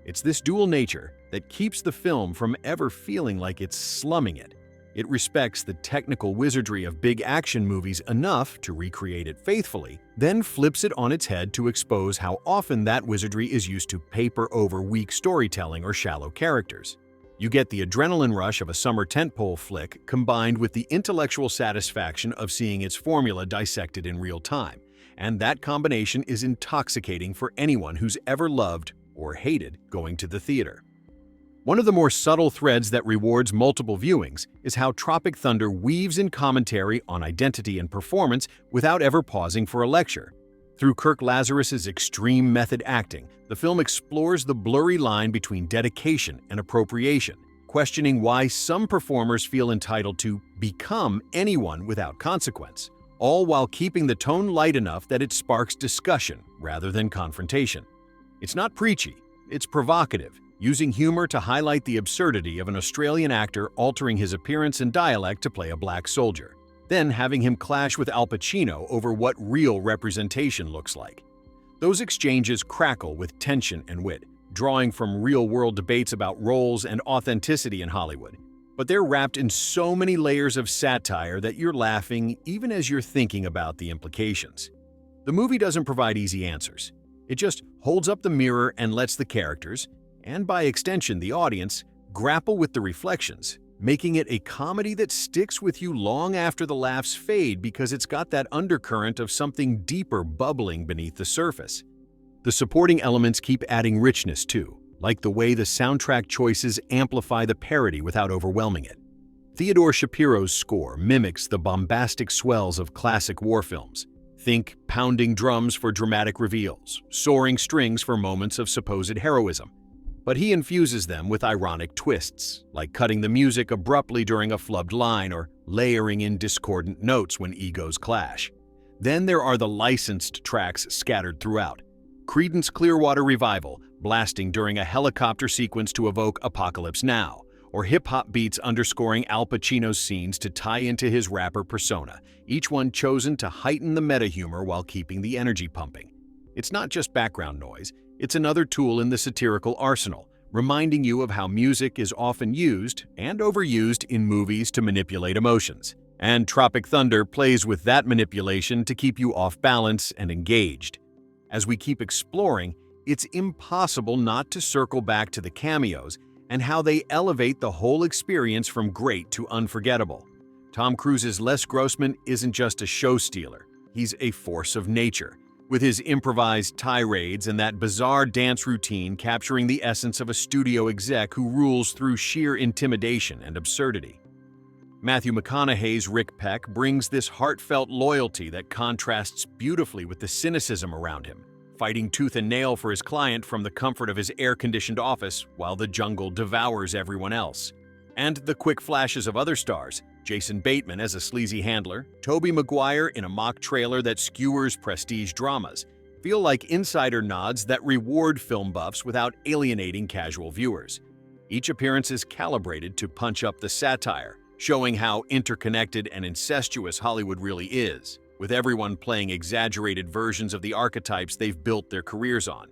It's this dual nature that keeps the film from ever feeling like it's slumming it. It respects the technical wizardry of big action movies enough to recreate it faithfully, then flips it on its head to expose how often that wizardry is used to paper over weak storytelling or shallow characters. You get the adrenaline rush of a summer tentpole flick combined with the intellectual satisfaction of seeing its formula dissected in real time, and that combination is intoxicating for anyone who's ever loved or hated going to the theater. One of the more subtle threads that rewards multiple viewings is how Tropic Thunder weaves in commentary on identity and performance without ever pausing for a lecture. Through Kirk Lazarus's extreme method acting, the film explores the blurry line between dedication and appropriation, questioning why some performers feel entitled to become anyone without consequence, all while keeping the tone light enough that it sparks discussion rather than confrontation. It's not preachy, it's provocative, using humor to highlight the absurdity of an Australian actor altering his appearance and dialect to play a black soldier, then having him clash with Al Pacino over what real representation looks like. Those exchanges crackle with tension and wit, drawing from real-world debates about roles and authenticity in Hollywood. But they're wrapped in so many layers of satire that you're laughing even as you're thinking about the implications. The movie doesn't provide easy answers. It just holds up the mirror and lets the characters, and by extension the audience, grapple with the reflections, making it a comedy that sticks with you long after the laughs fade because it's got that undercurrent of something deeper bubbling beneath the surface. The supporting elements keep adding richness too, like the way the soundtrack choices amplify the parody without overwhelming it. Theodore Shapiro's score mimics the bombastic swells of classic war films. Think pounding drums for dramatic reveals, soaring strings for moments of supposed heroism. But he infuses them with ironic twists, like cutting the music abruptly during a flubbed line or layering in discordant notes when egos clash. Then there are the licensed tracks scattered throughout. Creedence Clearwater Revival, blasting during a helicopter sequence to evoke Apocalypse Now, or hip-hop beats underscoring Al Pacino's scenes to tie into his rapper persona, each one chosen to heighten the meta-humor while keeping the energy pumping. It's not just background noise. It's another tool in the satirical arsenal, reminding you of how music is often used and overused in movies to manipulate emotions. And Tropic Thunder plays with that manipulation to keep you off balance and engaged. As we keep exploring, it's impossible not to circle back to the cameos and how they elevate the whole experience from great to unforgettable. Tom Cruise's Les Grossman isn't just a show stealer, he's a force of nature, with his improvised tirades and that bizarre dance routine capturing the essence of a studio exec who rules through sheer intimidation and absurdity. Matthew McConaughey's Rick Peck brings this heartfelt loyalty that contrasts beautifully with the cynicism around him, fighting tooth and nail for his client from the comfort of his air-conditioned office while the jungle devours everyone else. And the quick flashes of other stars, Jason Bateman as a sleazy handler, Tobey Maguire in a mock trailer that skewers prestige dramas, feel like insider nods that reward film buffs without alienating casual viewers. Each appearance is calibrated to punch up the satire, showing how interconnected and incestuous Hollywood really is, with everyone playing exaggerated versions of the archetypes they've built their careers on.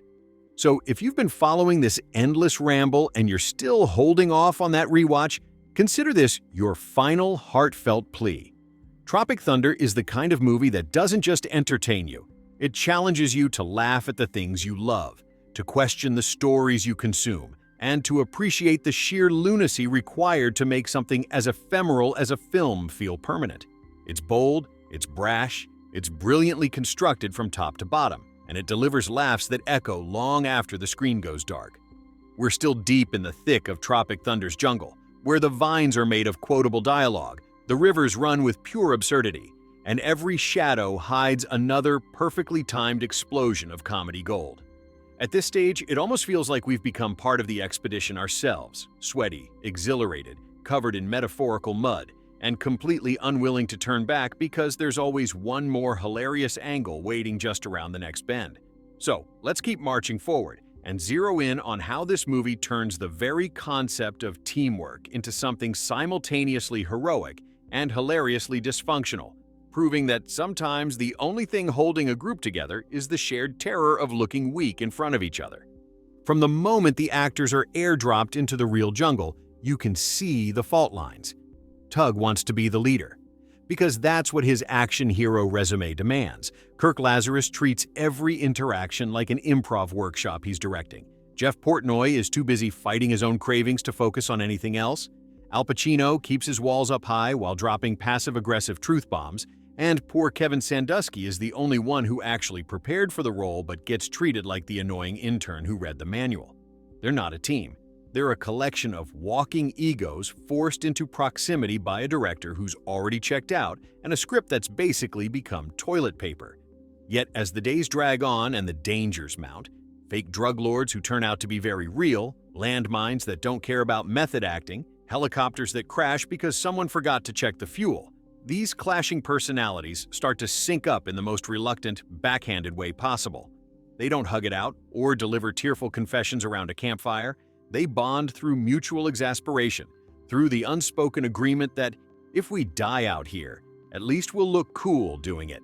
So if you've been following this endless ramble and you're still holding off on that rewatch, consider this your final heartfelt plea. Tropic Thunder is the kind of movie that doesn't just entertain you. It challenges you to laugh at the things you love, to question the stories you consume, and to appreciate the sheer lunacy required to make something as ephemeral as a film feel permanent. It's bold, it's brash, it's brilliantly constructed from top to bottom, and it delivers laughs that echo long after the screen goes dark. We're still deep in the thick of Tropic Thunder's jungle, where the vines are made of quotable dialogue, the rivers run with pure absurdity, and every shadow hides another perfectly timed explosion of comedy gold. At this stage, it almost feels like we've become part of the expedition ourselves, sweaty, exhilarated, covered in metaphorical mud, and completely unwilling to turn back because there's always one more hilarious angle waiting just around the next bend. So, let's keep marching forward and zero in on how this movie turns the very concept of teamwork into something simultaneously heroic and hilariously dysfunctional, proving that sometimes the only thing holding a group together is the shared terror of looking weak in front of each other. From the moment the actors are airdropped into the real jungle, you can see the fault lines. Tug wants to be the leader, because that's what his action hero resume demands. Kirk Lazarus treats every interaction like an improv workshop he's directing. Jeff Portnoy is too busy fighting his own cravings to focus on anything else. Al Pacino keeps his walls up high while dropping passive-aggressive truth bombs, and poor Kevin Sandusky is the only one who actually prepared for the role but gets treated like the annoying intern who read the manual. They're not a team. They're a collection of walking egos forced into proximity by a director who's already checked out and a script that's basically become toilet paper. Yet as the days drag on and the dangers mount, fake drug lords who turn out to be very real, landmines that don't care about method acting, helicopters that crash because someone forgot to check the fuel, these clashing personalities start to sync up in the most reluctant, backhanded way possible. They don't hug it out or deliver tearful confessions around a campfire. They bond through mutual exasperation, through the unspoken agreement that if we die out here, at least we'll look cool doing it.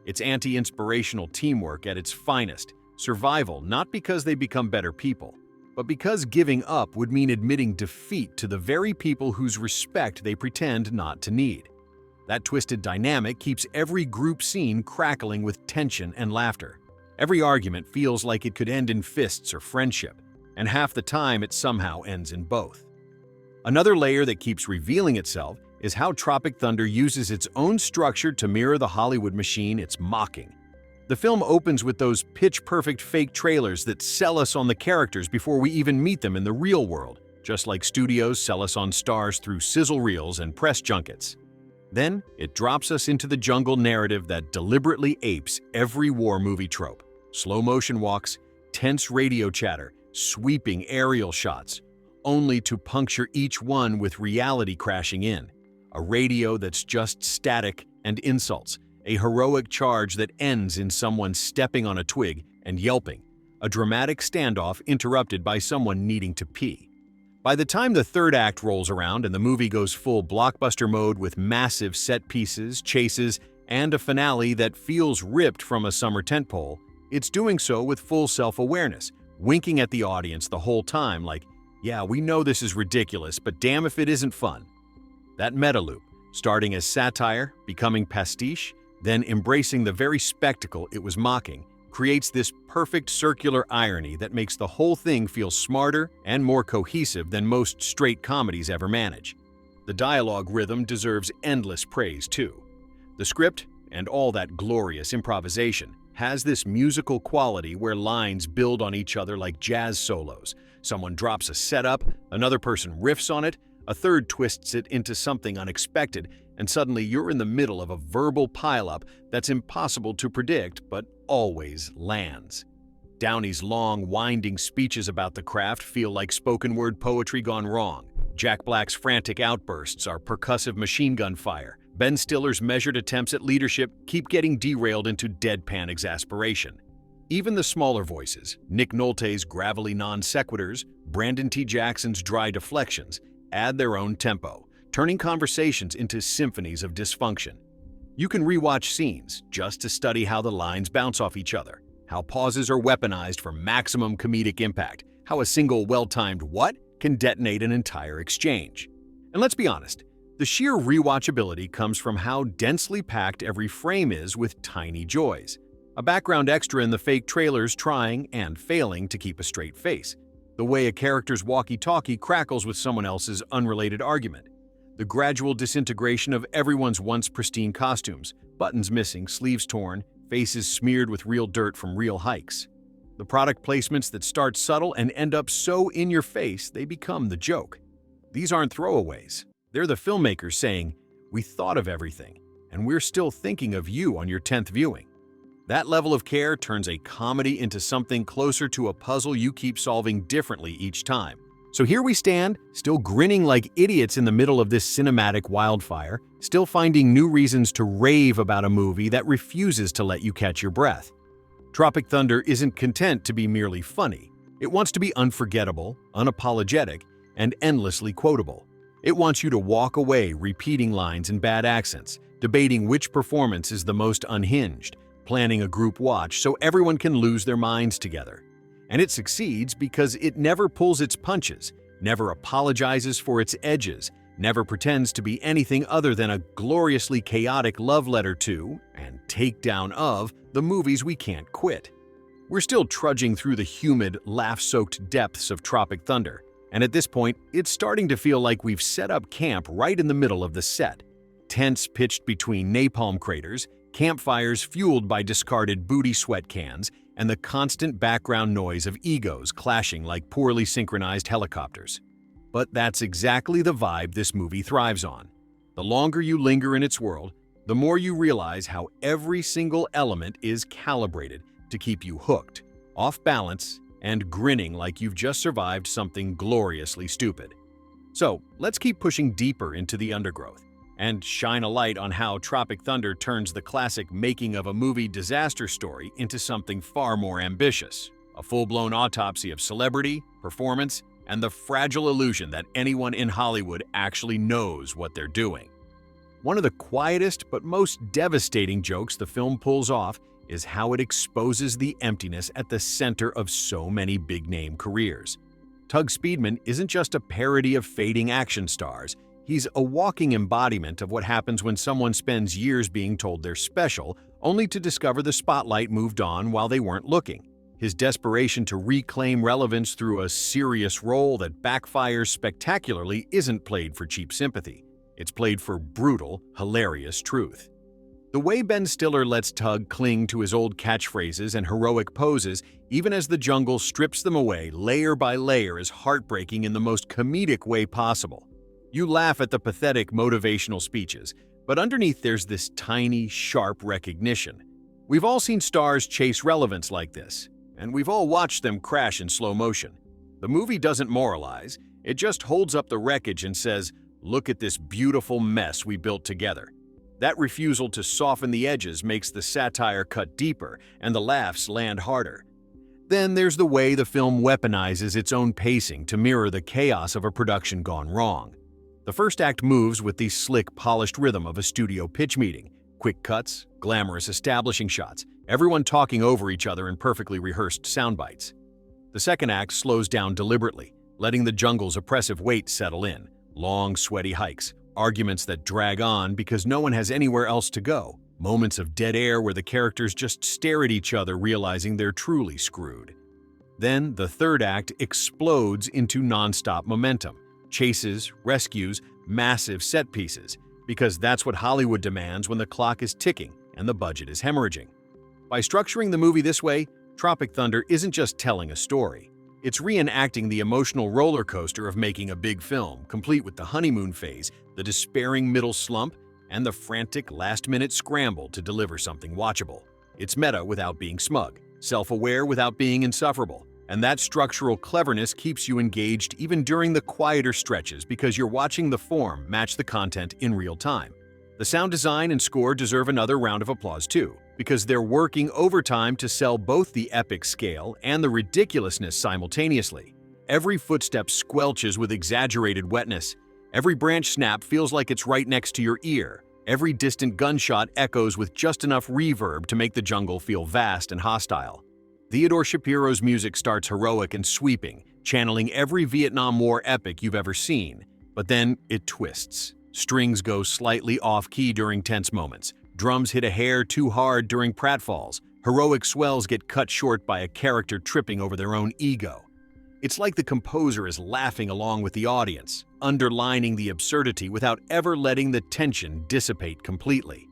It's anti-inspirational teamwork at its finest, survival not because they become better people, but because giving up would mean admitting defeat to the very people whose respect they pretend not to need. That twisted dynamic keeps every group scene crackling with tension and laughter. Every argument feels like it could end in fists or friendship, and half the time it somehow ends in both. Another layer that keeps revealing itself is how Tropic Thunder uses its own structure to mirror the Hollywood machine it's mocking. The film opens with those pitch-perfect fake trailers that sell us on the characters before we even meet them in the real world, just like studios sell us on stars through sizzle reels and press junkets. Then, it drops us into the jungle narrative that deliberately apes every war movie trope. Slow-motion walks, tense radio chatter, sweeping aerial shots, only to puncture each one with reality crashing in. A radio that's just static and insults, a heroic charge that ends in someone stepping on a twig and yelping, a dramatic standoff interrupted by someone needing to pee. By the time the third act rolls around and the movie goes full blockbuster mode with massive set pieces, chases, and a finale that feels ripped from a summer tentpole, it's doing so with full self-awareness, winking at the audience the whole time like, yeah, we know this is ridiculous, but damn if it isn't fun. That meta loop, starting as satire, becoming pastiche, then embracing the very spectacle it was mocking, creates this perfect circular irony that makes the whole thing feel smarter and more cohesive than most straight comedies ever manage. The dialogue rhythm deserves endless praise, too. The script, and all that glorious improvisation, has this musical quality where lines build on each other like jazz solos. Someone drops a setup, another person riffs on it, a third twists it into something unexpected, and suddenly you're in the middle of a verbal pileup that's impossible to predict but always lands. Downey's long, winding speeches about the craft feel like spoken-word poetry gone wrong. Jack Black's frantic outbursts are percussive machine gun fire. Ben Stiller's measured attempts at leadership keep getting derailed into deadpan exasperation. Even the smaller voices, Nick Nolte's gravelly non-sequiturs, Brandon T. Jackson's dry deflections, add their own tempo, turning conversations into symphonies of dysfunction. You can rewatch scenes just to study how the lines bounce off each other, how pauses are weaponized for maximum comedic impact, how a single well-timed "what" can detonate an entire exchange. And let's be honest, the sheer rewatchability comes from how densely packed every frame is with tiny joys. A background extra in the fake trailers trying and failing to keep a straight face. The way a character's walkie-talkie crackles with someone else's unrelated argument. The gradual disintegration of everyone's once pristine costumes, buttons missing, sleeves torn, faces smeared with real dirt from real hikes. The product placements that start subtle and end up so in your face they become the joke. These aren't throwaways. They're the filmmakers saying, "We thought of everything, and we're still thinking of you on your 10th viewing." That level of care turns a comedy into something closer to a puzzle you keep solving differently each time. So here we stand, still grinning like idiots in the middle of this cinematic wildfire, still finding new reasons to rave about a movie that refuses to let you catch your breath. Tropic Thunder isn't content to be merely funny. It wants to be unforgettable, unapologetic, and endlessly quotable. It wants you to walk away repeating lines in bad accents, debating which performance is the most unhinged, planning a group watch so everyone can lose their minds together. And it succeeds because it never pulls its punches, never apologizes for its edges, never pretends to be anything other than a gloriously chaotic love letter to, and takedown of, the movies we can't quit. We're still trudging through the humid, laugh-soaked depths of Tropic Thunder, and at this point, it's starting to feel like we've set up camp right in the middle of the set. Tents pitched between napalm craters, campfires fueled by discarded booty sweat cans, and the constant background noise of egos clashing like poorly synchronized helicopters. But that's exactly the vibe this movie thrives on. The longer you linger in its world, the more you realize how every single element is calibrated to keep you hooked, off balance, and grinning like you've just survived something gloriously stupid. So let's keep pushing deeper into the undergrowth and shine a light on how Tropic Thunder turns the classic making of a movie disaster story into something far more ambitious, a full-blown autopsy of celebrity, performance, and the fragile illusion that anyone in Hollywood actually knows what they're doing. One of the quietest but most devastating jokes the film pulls off is how it exposes the emptiness at the center of so many big-name careers. Tug Speedman isn't just a parody of fading action stars. He's a walking embodiment of what happens when someone spends years being told they're special, only to discover the spotlight moved on while they weren't looking. His desperation to reclaim relevance through a serious role that backfires spectacularly isn't played for cheap sympathy. It's played for brutal, hilarious truth. The way Ben Stiller lets Tug cling to his old catchphrases and heroic poses, even as the jungle strips them away layer by layer, is heartbreaking in the most comedic way possible. You laugh at the pathetic motivational speeches, but underneath there's this tiny, sharp recognition. We've all seen stars chase relevance like this, and we've all watched them crash in slow motion. The movie doesn't moralize, it just holds up the wreckage and says, "Look at this beautiful mess we built together." That refusal to soften the edges makes the satire cut deeper and the laughs land harder. Then there's the way the film weaponizes its own pacing to mirror the chaos of a production gone wrong. The first act moves with the slick, polished rhythm of a studio pitch meeting. Quick cuts, glamorous establishing shots, everyone talking over each other in perfectly rehearsed sound bites. The second act slows down deliberately, letting the jungle's oppressive weight settle in. Long, sweaty hikes, arguments that drag on because no one has anywhere else to go, moments of dead air where the characters just stare at each other realizing they're truly screwed. Then the third act explodes into non-stop momentum. Chases, rescues, massive set pieces, because that's what Hollywood demands when the clock is ticking and the budget is hemorrhaging. By structuring the movie this way, Tropic Thunder isn't just telling a story. It's reenacting the emotional roller coaster of making a big film, complete with the honeymoon phase, the despairing middle slump, and the frantic last-minute scramble to deliver something watchable. It's meta without being smug, self-aware without being insufferable. And that structural cleverness keeps you engaged even during the quieter stretches because you're watching the form match the content in real time. The sound design and score deserve another round of applause too, because they're working overtime to sell both the epic scale and the ridiculousness simultaneously. Every footstep squelches with exaggerated wetness. Every branch snap feels like it's right next to your ear. Every distant gunshot echoes with just enough reverb to make the jungle feel vast and hostile. Theodore Shapiro's music starts heroic and sweeping, channeling every Vietnam War epic you've ever seen. But then it twists. Strings go slightly off-key during tense moments. Drums hit a hair too hard during pratfalls. Heroic swells get cut short by a character tripping over their own ego. It's like the composer is laughing along with the audience, underlining the absurdity without ever letting the tension dissipate completely.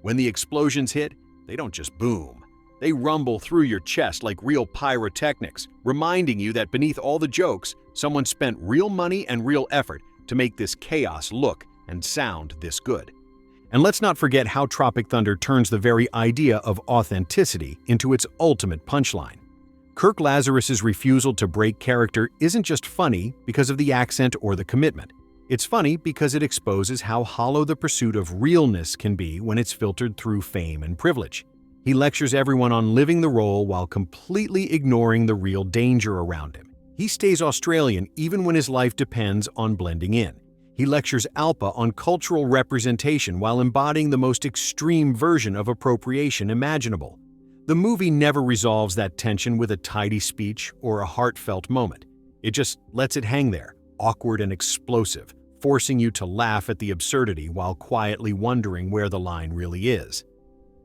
When the explosions hit, they don't just boom. They rumble through your chest like real pyrotechnics, reminding you that beneath all the jokes, someone spent real money and real effort to make this chaos look and sound this good. And let's not forget how Tropic Thunder turns the very idea of authenticity into its ultimate punchline. Kirk Lazarus's refusal to break character isn't just funny because of the accent or the commitment. It's funny because it exposes how hollow the pursuit of realness can be when it's filtered through fame and privilege. He lectures everyone on living the role while completely ignoring the real danger around him. He stays Australian even when his life depends on blending in. He lectures Alpa on cultural representation while embodying the most extreme version of appropriation imaginable. The movie never resolves that tension with a tidy speech or a heartfelt moment. It just lets it hang there, awkward and explosive, forcing you to laugh at the absurdity while quietly wondering where the line really is.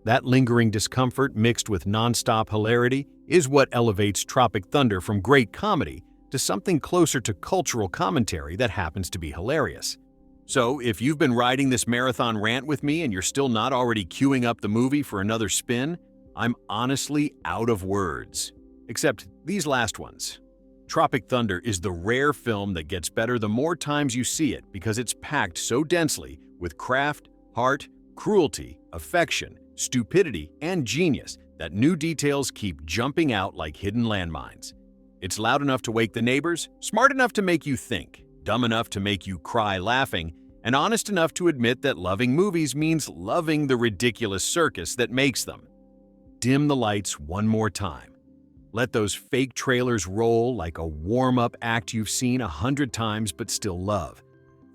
That lingering discomfort mixed with nonstop hilarity is what elevates Tropic Thunder from great comedy to something closer to cultural commentary that happens to be hilarious. So, if you've been riding this marathon rant with me and you're still not already queuing up the movie for another spin, I'm honestly out of words. Except these last ones. Tropic Thunder is the rare film that gets better the more times you see it because it's packed so densely with craft, heart, cruelty, affection, stupidity, and genius that new details keep jumping out like hidden landmines. It's loud enough to wake the neighbors, smart enough to make you think, dumb enough to make you cry laughing, and honest enough to admit that loving movies means loving the ridiculous circus that makes them. Dim the lights one more time. Let those fake trailers roll like a warm-up act you've seen 100 times but still love.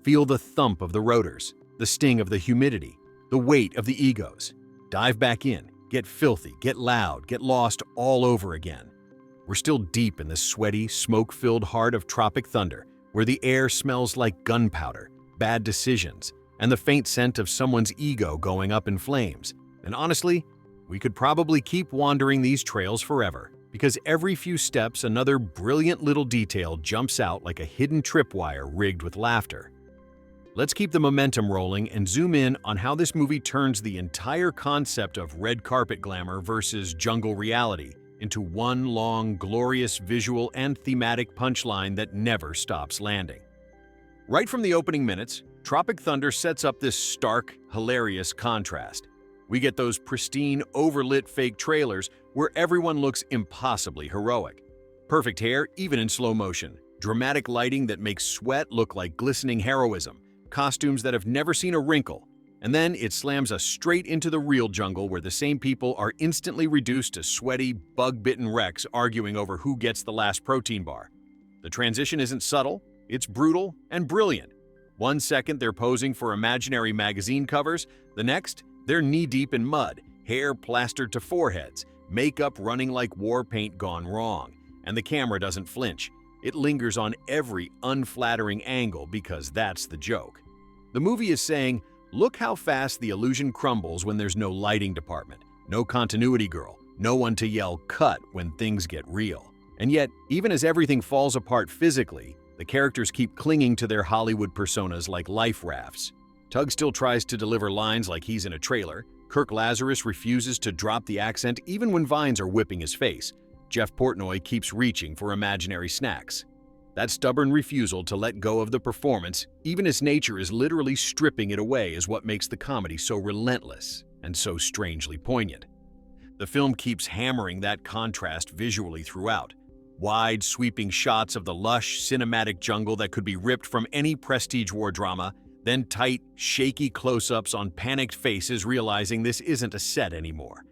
Feel the thump of the rotors, the sting of the humidity, the weight of the egos. Dive back in, get filthy, get loud, get lost all over again. We're still deep in the sweaty, smoke-filled heart of Tropic Thunder, where the air smells like gunpowder, bad decisions, and the faint scent of someone's ego going up in flames. And honestly, we could probably keep wandering these trails forever, because every few steps another brilliant little detail jumps out like a hidden tripwire rigged with laughter. Let's keep the momentum rolling and zoom in on how this movie turns the entire concept of red carpet glamour versus jungle reality into one long, glorious visual and thematic punchline that never stops landing. Right from the opening minutes, Tropic Thunder sets up this stark, hilarious contrast. We get those pristine, overlit fake trailers where everyone looks impossibly heroic. Perfect hair, even in slow motion. Dramatic lighting that makes sweat look like glistening heroism. Costumes that have never seen a wrinkle. And then it slams us straight into the real jungle where the same people are instantly reduced to sweaty, bug-bitten wrecks arguing over who gets the last protein bar. The transition isn't subtle, it's brutal and brilliant. 1 second they're posing for imaginary magazine covers, the next they're knee-deep in mud, hair plastered to foreheads, makeup running like war paint gone wrong, and the camera doesn't flinch. It lingers on every unflattering angle because that's the joke. The movie is saying, look how fast the illusion crumbles when there's no lighting department, no continuity girl, no one to yell cut when things get real. And yet, even as everything falls apart physically, the characters keep clinging to their Hollywood personas like life rafts. Tug still tries to deliver lines like he's in a trailer. Kirk Lazarus refuses to drop the accent even when vines are whipping his face. Jeff Portnoy keeps reaching for imaginary snacks. That stubborn refusal to let go of the performance, even as nature is literally stripping it away, is what makes the comedy so relentless and so strangely poignant. The film keeps hammering that contrast visually throughout. Wide, sweeping shots of the lush, cinematic jungle that could be ripped from any prestige war drama, then tight, shaky close-ups on panicked faces realizing this isn't a set anymore.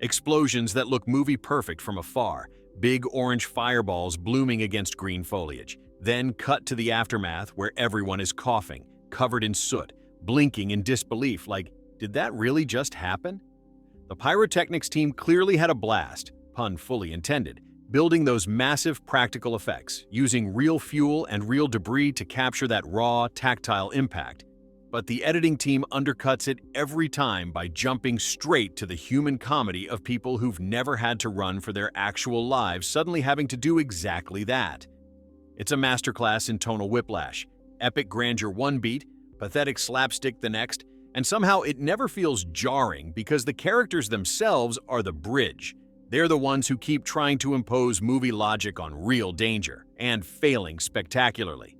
Explosions that look movie-perfect from afar, big orange fireballs blooming against green foliage, then cut to the aftermath where everyone is coughing, covered in soot, blinking in disbelief like, did that really just happen? The pyrotechnics team clearly had a blast, pun fully intended, building those massive practical effects, using real fuel and real debris to capture that raw, tactile impact. But the editing team undercuts it every time by jumping straight to the human comedy of people who've never had to run for their actual lives suddenly having to do exactly that. It's a masterclass in tonal whiplash, epic grandeur one beat, pathetic slapstick the next, And somehow it never feels jarring because the characters themselves are the bridge. They're the ones who keep trying to impose movie logic on real danger, and failing spectacularly.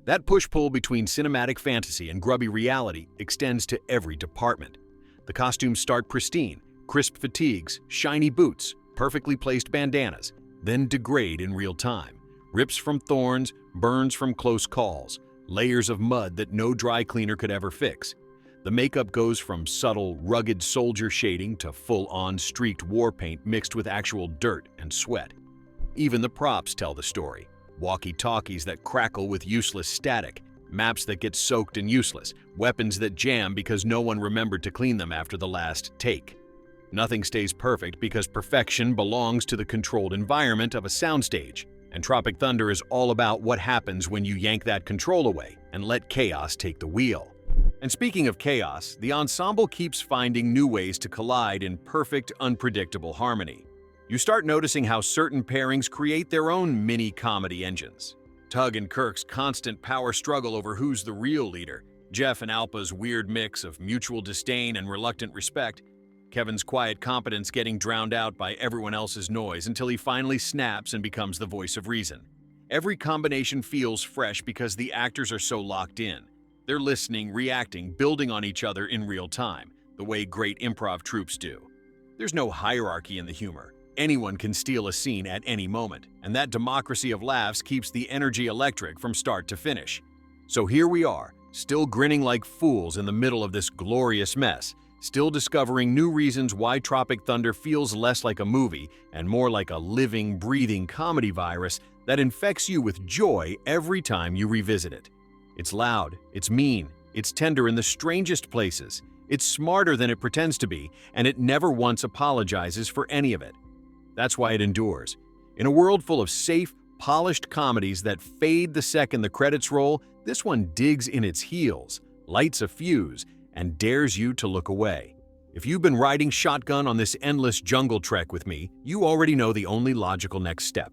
That push-pull between cinematic fantasy and grubby reality extends to every department. The costumes start pristine, crisp fatigues, shiny boots, perfectly placed bandanas, then degrade in real time. Rips from thorns, burns from close calls, layers of mud that no dry cleaner could ever fix. The makeup goes from subtle, rugged soldier shading to full-on streaked war paint mixed with actual dirt and sweat. Even the props tell the story. Walkie-talkies that crackle with useless static, maps that get soaked and useless, weapons that jam because no one remembered to clean them after the last take. Nothing stays perfect because perfection belongs to the controlled environment of a soundstage, and Tropic Thunder is all about what happens when you yank that control away and let chaos take the wheel. And speaking of chaos, the ensemble keeps finding new ways to collide in perfect, unpredictable harmony. You start noticing how certain pairings create their own mini-comedy engines. Tug and Kirk's constant power struggle over who's the real leader, Jeff and Alpa's weird mix of mutual disdain and reluctant respect, Kevin's quiet competence getting drowned out by everyone else's noise until he finally snaps and becomes the voice of reason. Every combination feels fresh because the actors are so locked in. They're listening, reacting, building on each other in real time, the way great improv troupes do. There's no hierarchy in the humor. Anyone can steal a scene at any moment, and that democracy of laughs keeps the energy electric from start to finish. So here we are, still grinning like fools in the middle of this glorious mess, still discovering new reasons why Tropic Thunder feels less like a movie and more like a living, breathing comedy virus that infects you with joy every time you revisit it. It's loud, it's mean, it's tender in the strangest places, it's smarter than it pretends to be, and it never once apologizes for any of it. That's why it endures. In a world full of safe, polished comedies that fade the second the credits roll, this one digs in its heels, lights a fuse, and dares you to look away. If you've been riding shotgun on this endless jungle trek with me, you already know the only logical next step.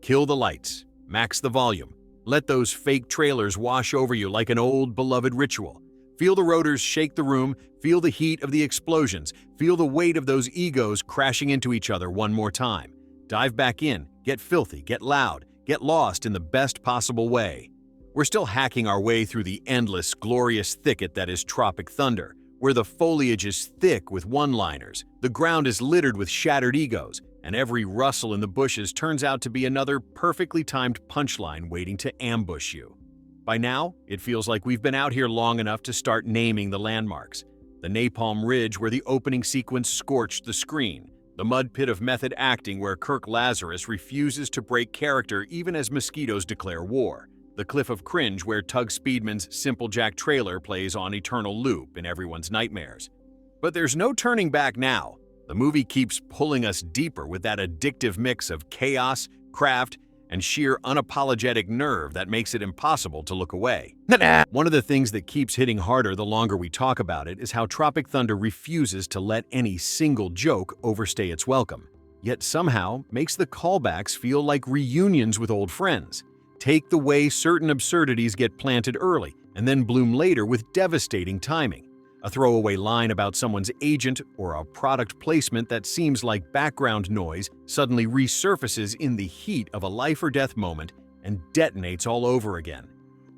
Kill the lights, max the volume, let those fake trailers wash over you like an old, beloved ritual. Feel the rotors shake the room, feel the heat of the explosions, feel the weight of those egos crashing into each other one more time. Dive back in, get filthy, get loud, get lost in the best possible way. We're still hacking our way through the endless, glorious thicket that is Tropic Thunder, where the foliage is thick with one-liners, the ground is littered with shattered egos, and every rustle in the bushes turns out to be another perfectly timed punchline waiting to ambush you. By now, it feels like we've been out here long enough to start naming the landmarks. The napalm ridge where the opening sequence scorched the screen, the mud pit of method acting where Kirk Lazarus refuses to break character even as mosquitoes declare war, the cliff of cringe where Tug Speedman's Simple Jack trailer plays on eternal loop in everyone's nightmares. But there's no turning back now. The movie keeps pulling us deeper with that addictive mix of chaos, craft, and sheer unapologetic nerve that makes it impossible to look away. One of the things that keeps hitting harder the longer we talk about it is how Tropic Thunder refuses to let any single joke overstay its welcome, yet somehow makes the callbacks feel like reunions with old friends. Take the way certain absurdities get planted early and then bloom later with devastating timing. A throwaway line about someone's agent or a product placement that seems like background noise suddenly resurfaces in the heat of a life-or-death moment and detonates all over again.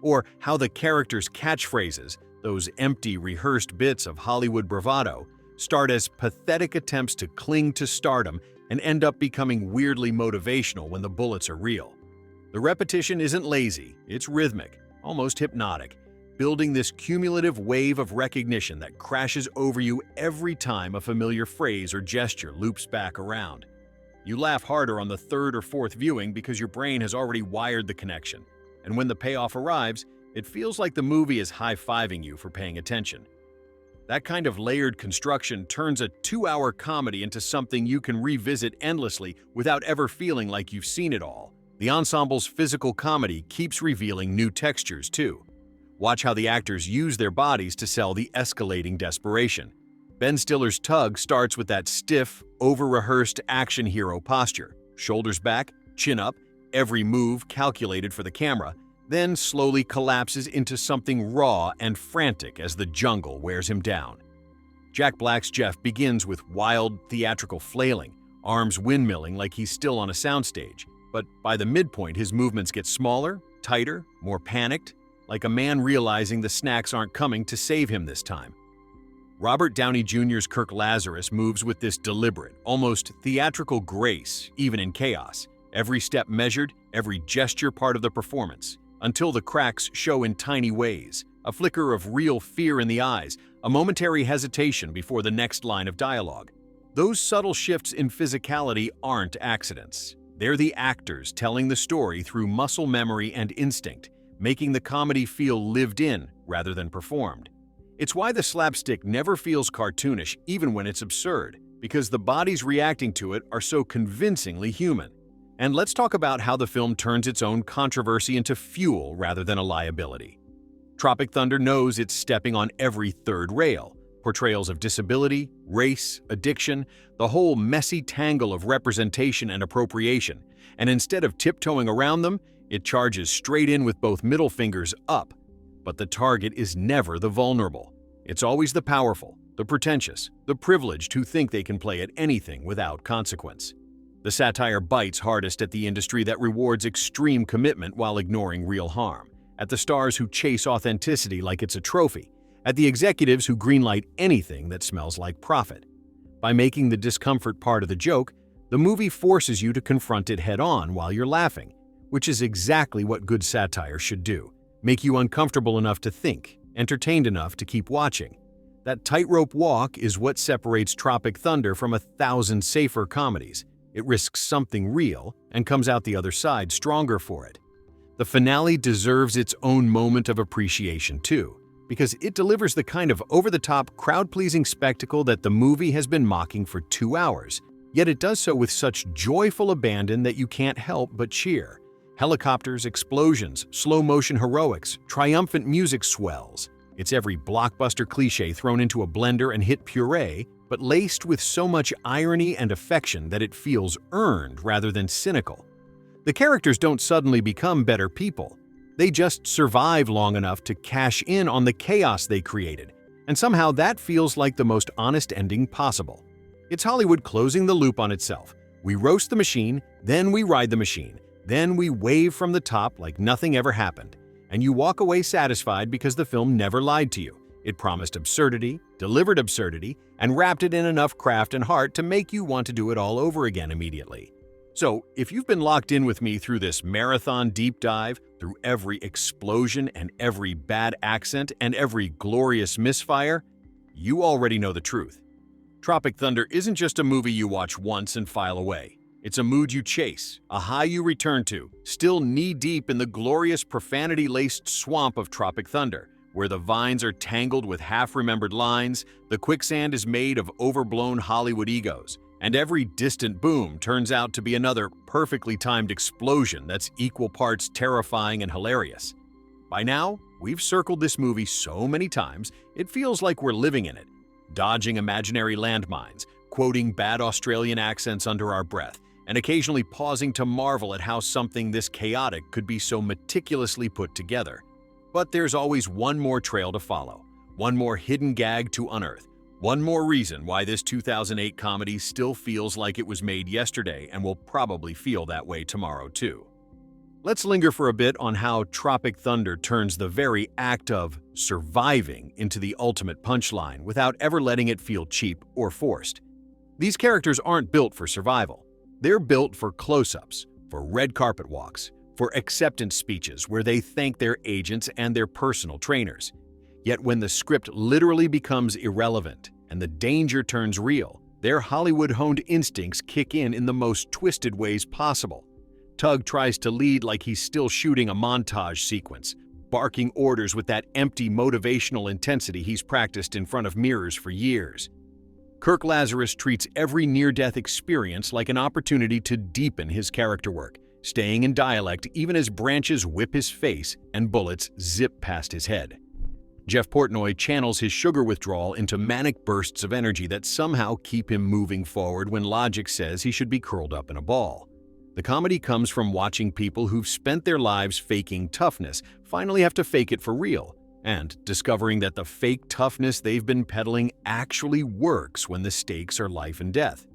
Or how the characters' catchphrases, those empty, rehearsed bits of Hollywood bravado, start as pathetic attempts to cling to stardom and end up becoming weirdly motivational when the bullets are real. The repetition isn't lazy, it's rhythmic, almost hypnotic, building this cumulative wave of recognition that crashes over you every time a familiar phrase or gesture loops back around. You laugh harder on the third or fourth viewing because your brain has already wired the connection, and when the payoff arrives, it feels like the movie is high-fiving you for paying attention. That kind of layered construction turns a 2-hour comedy into something you can revisit endlessly without ever feeling like you've seen it all. The ensemble's physical comedy keeps revealing new textures, too. Watch how the actors use their bodies to sell the escalating desperation. Ben Stiller's Tug starts with that stiff, over-rehearsed action hero posture, shoulders back, chin up, every move calculated for the camera, then slowly collapses into something raw and frantic as the jungle wears him down. Jack Black's Jeff begins with wild, theatrical flailing, arms windmilling like he's still on a soundstage, but by the midpoint his movements get smaller, tighter, more panicked, like a man realizing the snacks aren't coming to save him this time. Robert Downey Jr.'s Kirk Lazarus moves with this deliberate, almost theatrical grace, even in chaos, every step measured, every gesture part of the performance, until the cracks show in tiny ways, a flicker of real fear in the eyes, a momentary hesitation before the next line of dialogue. Those subtle shifts in physicality aren't accidents. They're the actors telling the story through muscle memory and instinct, making the comedy feel lived in rather than performed. It's why the slapstick never feels cartoonish even when it's absurd, because the bodies reacting to it are so convincingly human. And let's talk about how the film turns its own controversy into fuel rather than a liability. Tropic Thunder knows it's stepping on every third rail. Portrayals of disability, race, addiction, the whole messy tangle of representation and appropriation. And instead of tiptoeing around them, it charges straight in with both middle fingers up. But the target is never the vulnerable. It's always the powerful, the pretentious, the privileged who think they can play at anything without consequence. The satire bites hardest at the industry that rewards extreme commitment while ignoring real harm, at the stars who chase authenticity like it's a trophy, at the executives who greenlight anything that smells like profit. By making the discomfort part of the joke, the movie forces you to confront it head-on while you're laughing, which is exactly what good satire should do. Make you uncomfortable enough to think, entertained enough to keep watching. That tightrope walk is what separates Tropic Thunder from 1,000 safer comedies. It risks something real and comes out the other side stronger for it. The finale deserves its own moment of appreciation too, because it delivers the kind of over-the-top, crowd-pleasing spectacle that the movie has been mocking for 2 hours. Yet it does so with such joyful abandon that you can't help but cheer. Helicopters, explosions, slow-motion heroics, triumphant music swells. It's every blockbuster cliché thrown into a blender and hit puree, but laced with so much irony and affection that it feels earned rather than cynical. The characters don't suddenly become better people. They just survive long enough to cash in on the chaos they created, and somehow that feels like the most honest ending possible. It's Hollywood closing the loop on itself. We roast the machine, then we ride the machine. Then we wave from the top like nothing ever happened, and you walk away satisfied because the film never lied to you. It promised absurdity, delivered absurdity, and wrapped it in enough craft and heart to make you want to do it all over again immediately. So, if you've been locked in with me through this marathon deep dive, through every explosion and every bad accent and every glorious misfire, you already know the truth. Tropic Thunder isn't just a movie you watch once and file away. It's a mood you chase, a high you return to, still knee-deep in the glorious profanity-laced swamp of Tropic Thunder, where the vines are tangled with half-remembered lines, the quicksand is made of overblown Hollywood egos, and every distant boom turns out to be another perfectly timed explosion that's equal parts terrifying and hilarious. By now, we've circled this movie so many times, it feels like we're living in it, dodging imaginary landmines, quoting bad Australian accents under our breath, and occasionally pausing to marvel at how something this chaotic could be so meticulously put together. But there's always one more trail to follow, one more hidden gag to unearth, one more reason why this 2008 comedy still feels like it was made yesterday and will probably feel that way tomorrow too. Let's linger for a bit on how Tropic Thunder turns the very act of surviving into the ultimate punchline without ever letting it feel cheap or forced. These characters aren't built for survival. They're built for close-ups, for red carpet walks, for acceptance speeches where they thank their agents and their personal trainers. Yet when the script literally becomes irrelevant and the danger turns real, their Hollywood-honed instincts kick in the most twisted ways possible. Tug tries to lead like he's still shooting a montage sequence, barking orders with that empty motivational intensity he's practiced in front of mirrors for years. Kirk Lazarus treats every near-death experience like an opportunity to deepen his character work, staying in dialect even as branches whip his face and bullets zip past his head. Jeff Portnoy channels his sugar withdrawal into manic bursts of energy that somehow keep him moving forward when logic says he should be curled up in a ball. The comedy comes from watching people who've spent their lives faking toughness finally have to fake it for real, and discovering that the fake toughness they've been peddling actually works when the stakes are life and death.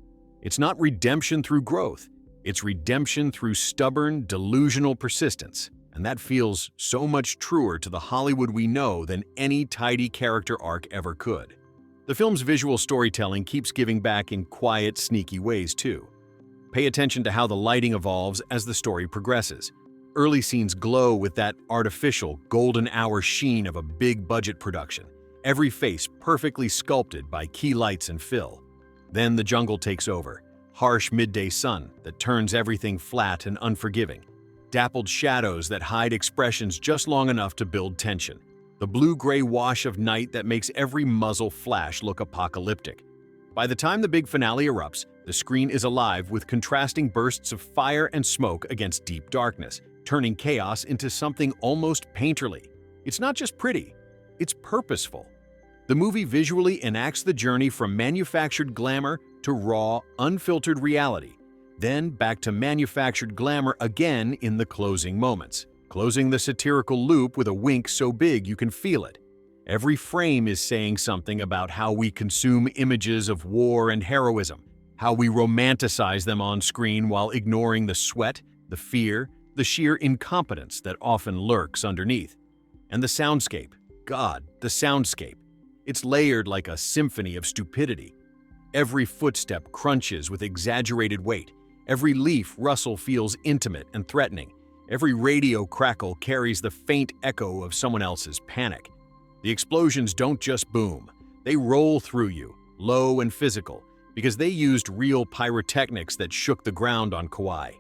It's not redemption through growth, it's redemption through stubborn, delusional persistence, and that feels so much truer to the Hollywood we know than any tidy character arc ever could. The film's visual storytelling keeps giving back in quiet, sneaky ways too. Pay attention to how the lighting evolves as the story progresses. Early scenes glow with that artificial, golden hour sheen of a big-budget production, every face perfectly sculpted by key lights and fill. Then the jungle takes over, harsh midday sun that turns everything flat and unforgiving, dappled shadows that hide expressions just long enough to build tension, the blue-gray wash of night that makes every muzzle flash look apocalyptic. By the time the big finale erupts, the screen is alive with contrasting bursts of fire and smoke against deep darkness, turning chaos into something almost painterly. It's not just pretty, it's purposeful. The movie visually enacts the journey from manufactured glamour to raw, unfiltered reality, then back to manufactured glamour again in the closing moments, closing the satirical loop with a wink so big you can feel it. Every frame is saying something about how we consume images of war and heroism, how we romanticize them on screen while ignoring the sweat, the fear, the sheer incompetence that often lurks underneath. And the soundscape, God, the soundscape. It's layered like a symphony of stupidity. Every footstep crunches with exaggerated weight. Every leaf rustle feels intimate and threatening. Every radio crackle carries the faint echo of someone else's panic. The explosions don't just boom, they roll through you, low and physical, because they used real pyrotechnics that shook the ground on Kauai.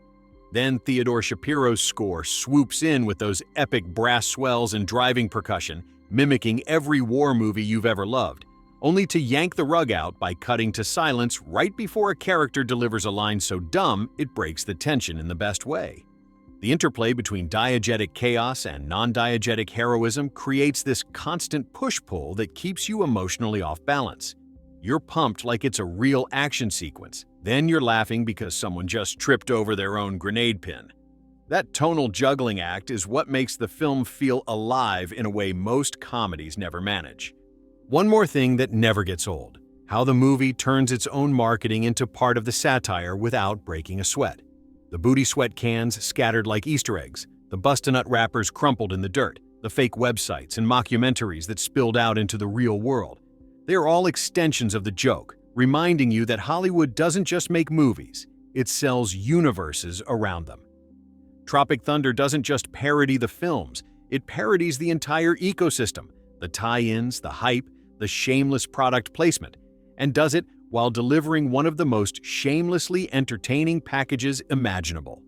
Then Theodore Shapiro's score swoops in with those epic brass swells and driving percussion, mimicking every war movie you've ever loved, only to yank the rug out by cutting to silence right before a character delivers a line so dumb it breaks the tension in the best way. The interplay between diegetic chaos and non-diegetic heroism creates this constant push-pull that keeps you emotionally off balance. You're pumped like it's a real action sequence, then you're laughing because someone just tripped over their own grenade pin. That tonal juggling act is what makes the film feel alive in a way most comedies never manage. One more thing that never gets old: how the movie turns its own marketing into part of the satire without breaking a sweat. The booty sweat cans scattered like Easter eggs, the bust-a-nut wrappers crumpled in the dirt, the fake websites and mockumentaries that spilled out into the real world. They are all extensions of the joke, reminding you that Hollywood doesn't just make movies, it sells universes around them. Tropic Thunder doesn't just parody the films, it parodies the entire ecosystem, the tie-ins, the hype, the shameless product placement, and does it while delivering one of the most shamelessly entertaining packages imaginable.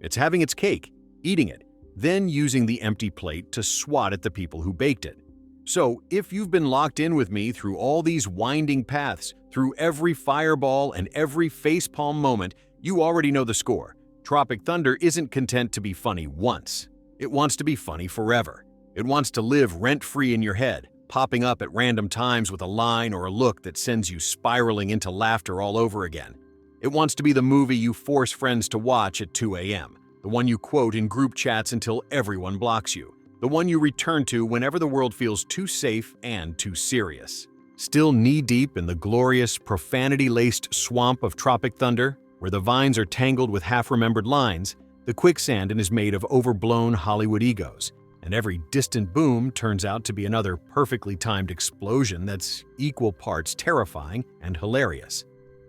It's having its cake, eating it, then using the empty plate to swat at the people who baked it. So, if you've been locked in with me through all these winding paths, through every fireball and every facepalm moment, you already know the score. Tropic Thunder isn't content to be funny once. It wants to be funny forever. It wants to live rent-free in your head, popping up at random times with a line or a look that sends you spiraling into laughter all over again. It wants to be the movie you force friends to watch at 2 a.m., the one you quote in group chats until everyone blocks you, the one you return to whenever the world feels too safe and too serious. Still knee-deep in the glorious, profanity-laced swamp of Tropic Thunder, where the vines are tangled with half-remembered lines, the quicksand is made of overblown Hollywood egos, and every distant boom turns out to be another perfectly timed explosion that's equal parts terrifying and hilarious.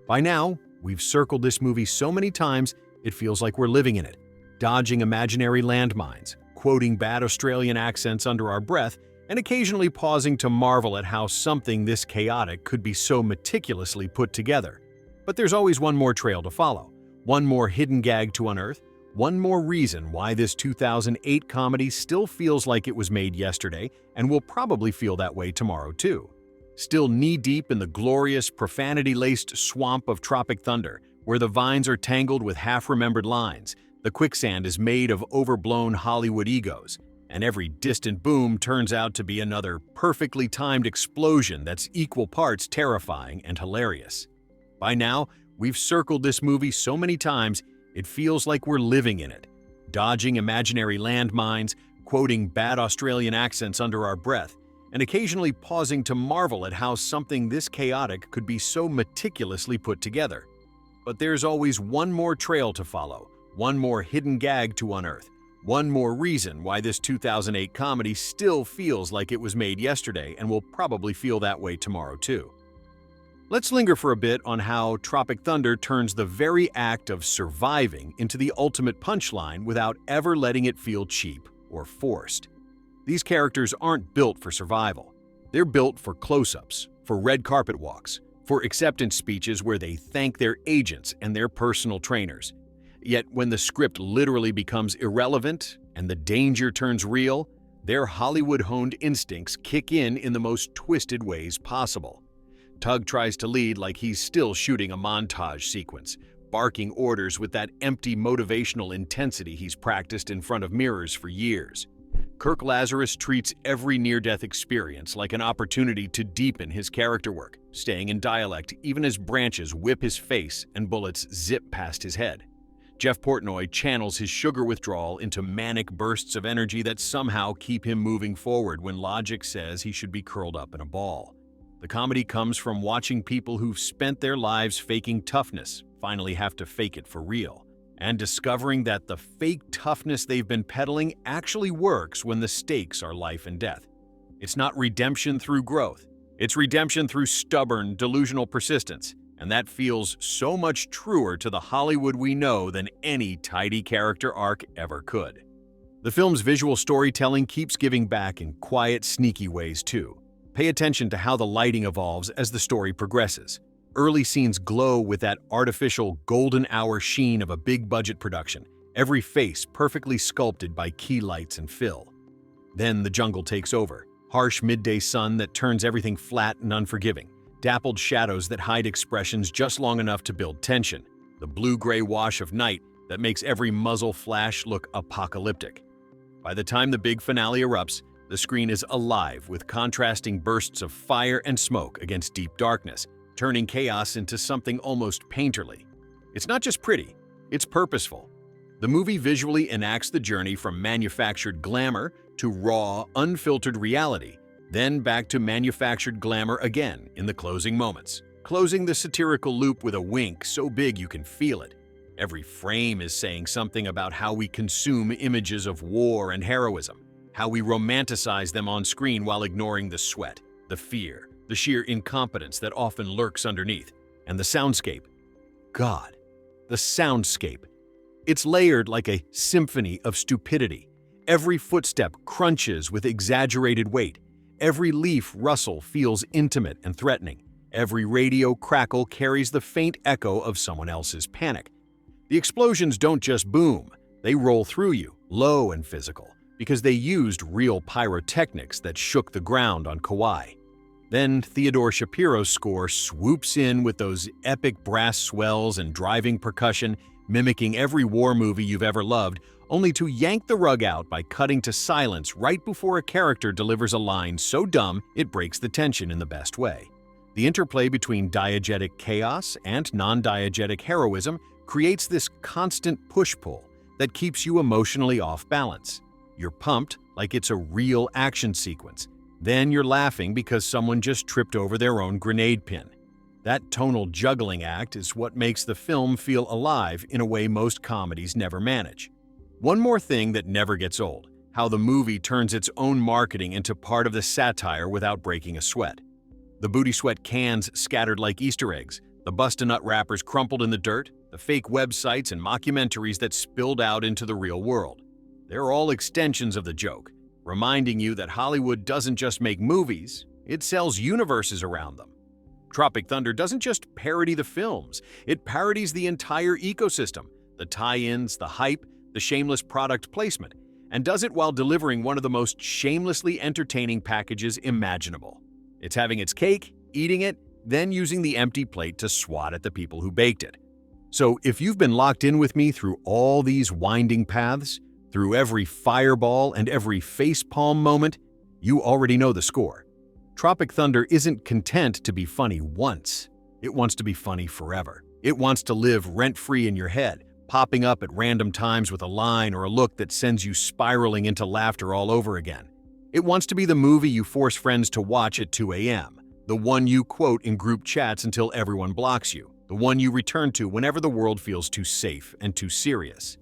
By now, we've circled this movie so many times it feels like we're living in it, dodging imaginary landmines, quoting bad Australian accents under our breath, and occasionally pausing to marvel at how something this chaotic could be so meticulously put together. But there's always one more trail to follow, one more hidden gag to unearth, one more reason why this 2008 comedy still feels like it was made yesterday and will probably feel that way tomorrow too. Still knee-deep in the glorious, profanity-laced swamp of Tropic Thunder, where the vines are tangled with half-remembered lines, the quicksand is made of overblown Hollywood egos, and every distant boom turns out to be another perfectly timed explosion that's equal parts terrifying and hilarious. By now, we've circled this movie so many times It feels like we're living in it, dodging imaginary landmines, quoting bad Australian accents under our breath, and occasionally pausing to marvel at how something this chaotic could be so meticulously put together. But there's always one more trail to follow, one more hidden gag to unearth, one more reason why this 2008 comedy still feels like it was made yesterday and will probably feel that way tomorrow too. Let's linger for a bit on how Tropic Thunder turns the very act of surviving into the ultimate punchline without ever letting it feel cheap or forced. These characters aren't built for survival. They're built for close-ups, for red carpet walks, for acceptance speeches where they thank their agents and their personal trainers. Yet when the script literally becomes irrelevant and the danger turns real, their Hollywood-honed instincts kick in the most twisted ways possible. Tug tries to lead like he's still shooting a montage sequence, barking orders with that empty motivational intensity he's practiced in front of mirrors for years. Kirk Lazarus treats every near-death experience like an opportunity to deepen his character work, staying in dialect even as branches whip his face and bullets zip past his head. Jeff Portnoy channels his sugar withdrawal into manic bursts of energy that somehow keep him moving forward when logic says he should be curled up in a ball. The comedy comes from watching people who've spent their lives faking toughness finally have to fake it for real, and discovering that the fake toughness they've been peddling actually works when the stakes are life and death. It's not redemption through growth. It's redemption through stubborn, delusional persistence, and that feels so much truer to the Hollywood we know than any tidy character arc ever could. The film's visual storytelling keeps giving back in quiet, sneaky ways too. Pay attention to how the lighting evolves as the story progresses. Early scenes glow with that artificial golden hour sheen of a big-budget production, every face perfectly sculpted by key lights and fill. Then the jungle takes over, harsh midday sun that turns everything flat and unforgiving, dappled shadows that hide expressions just long enough to build tension, the blue-gray wash of night that makes every muzzle flash look apocalyptic. By the time the big finale erupts, the screen is alive with contrasting bursts of fire and smoke against deep darkness, turning chaos into something almost painterly. It's not just pretty, it's purposeful. The movie visually enacts the journey from manufactured glamour to raw, unfiltered reality, then back to manufactured glamour again in the closing moments, closing the satirical loop with a wink so big you can feel it. Every frame is saying something about how we consume images of war and heroism, how we romanticize them on screen while ignoring the sweat, the fear, the sheer incompetence that often lurks underneath, and the soundscape. God, the soundscape. It's layered like a symphony of stupidity. Every footstep crunches with exaggerated weight. Every leaf rustle feels intimate and threatening. Every radio crackle carries the faint echo of someone else's panic. The explosions don't just boom, they roll through you, low and physical, because they used real pyrotechnics that shook the ground on Kauai. Then Theodore Shapiro's score swoops in with those epic brass swells and driving percussion, mimicking every war movie you've ever loved, only to yank the rug out by cutting to silence right before a character delivers a line so dumb it breaks the tension in the best way. The interplay between diegetic chaos and non-diegetic heroism creates this constant push-pull that keeps you emotionally off balance. You're pumped like it's a real action sequence. Then you're laughing because someone just tripped over their own grenade pin. That tonal juggling act is what makes the film feel alive in a way most comedies never manage. One more thing that never gets old, how the movie turns its own marketing into part of the satire without breaking a sweat. The booty sweat cans scattered like Easter eggs, the bust-a-nut wrappers crumpled in the dirt, the fake websites and mockumentaries that spilled out into the real world. They're all extensions of the joke, reminding you that Hollywood doesn't just make movies, it sells universes around them. Tropic Thunder doesn't just parody the films, it parodies the entire ecosystem, the tie-ins, the hype, the shameless product placement, and does it while delivering one of the most shamelessly entertaining packages imaginable. It's having its cake, eating it, then using the empty plate to swat at the people who baked it. So if you've been locked in with me through all these winding paths, through every fireball and every facepalm moment, you already know the score. Tropic Thunder isn't content to be funny once. It wants to be funny forever. It wants to live rent-free in your head, popping up at random times with a line or a look that sends you spiraling into laughter all over again. It wants to be the movie you force friends to watch at 2 a.m., the one you quote in group chats until everyone blocks you, the one you return to whenever the world feels too safe and too serious.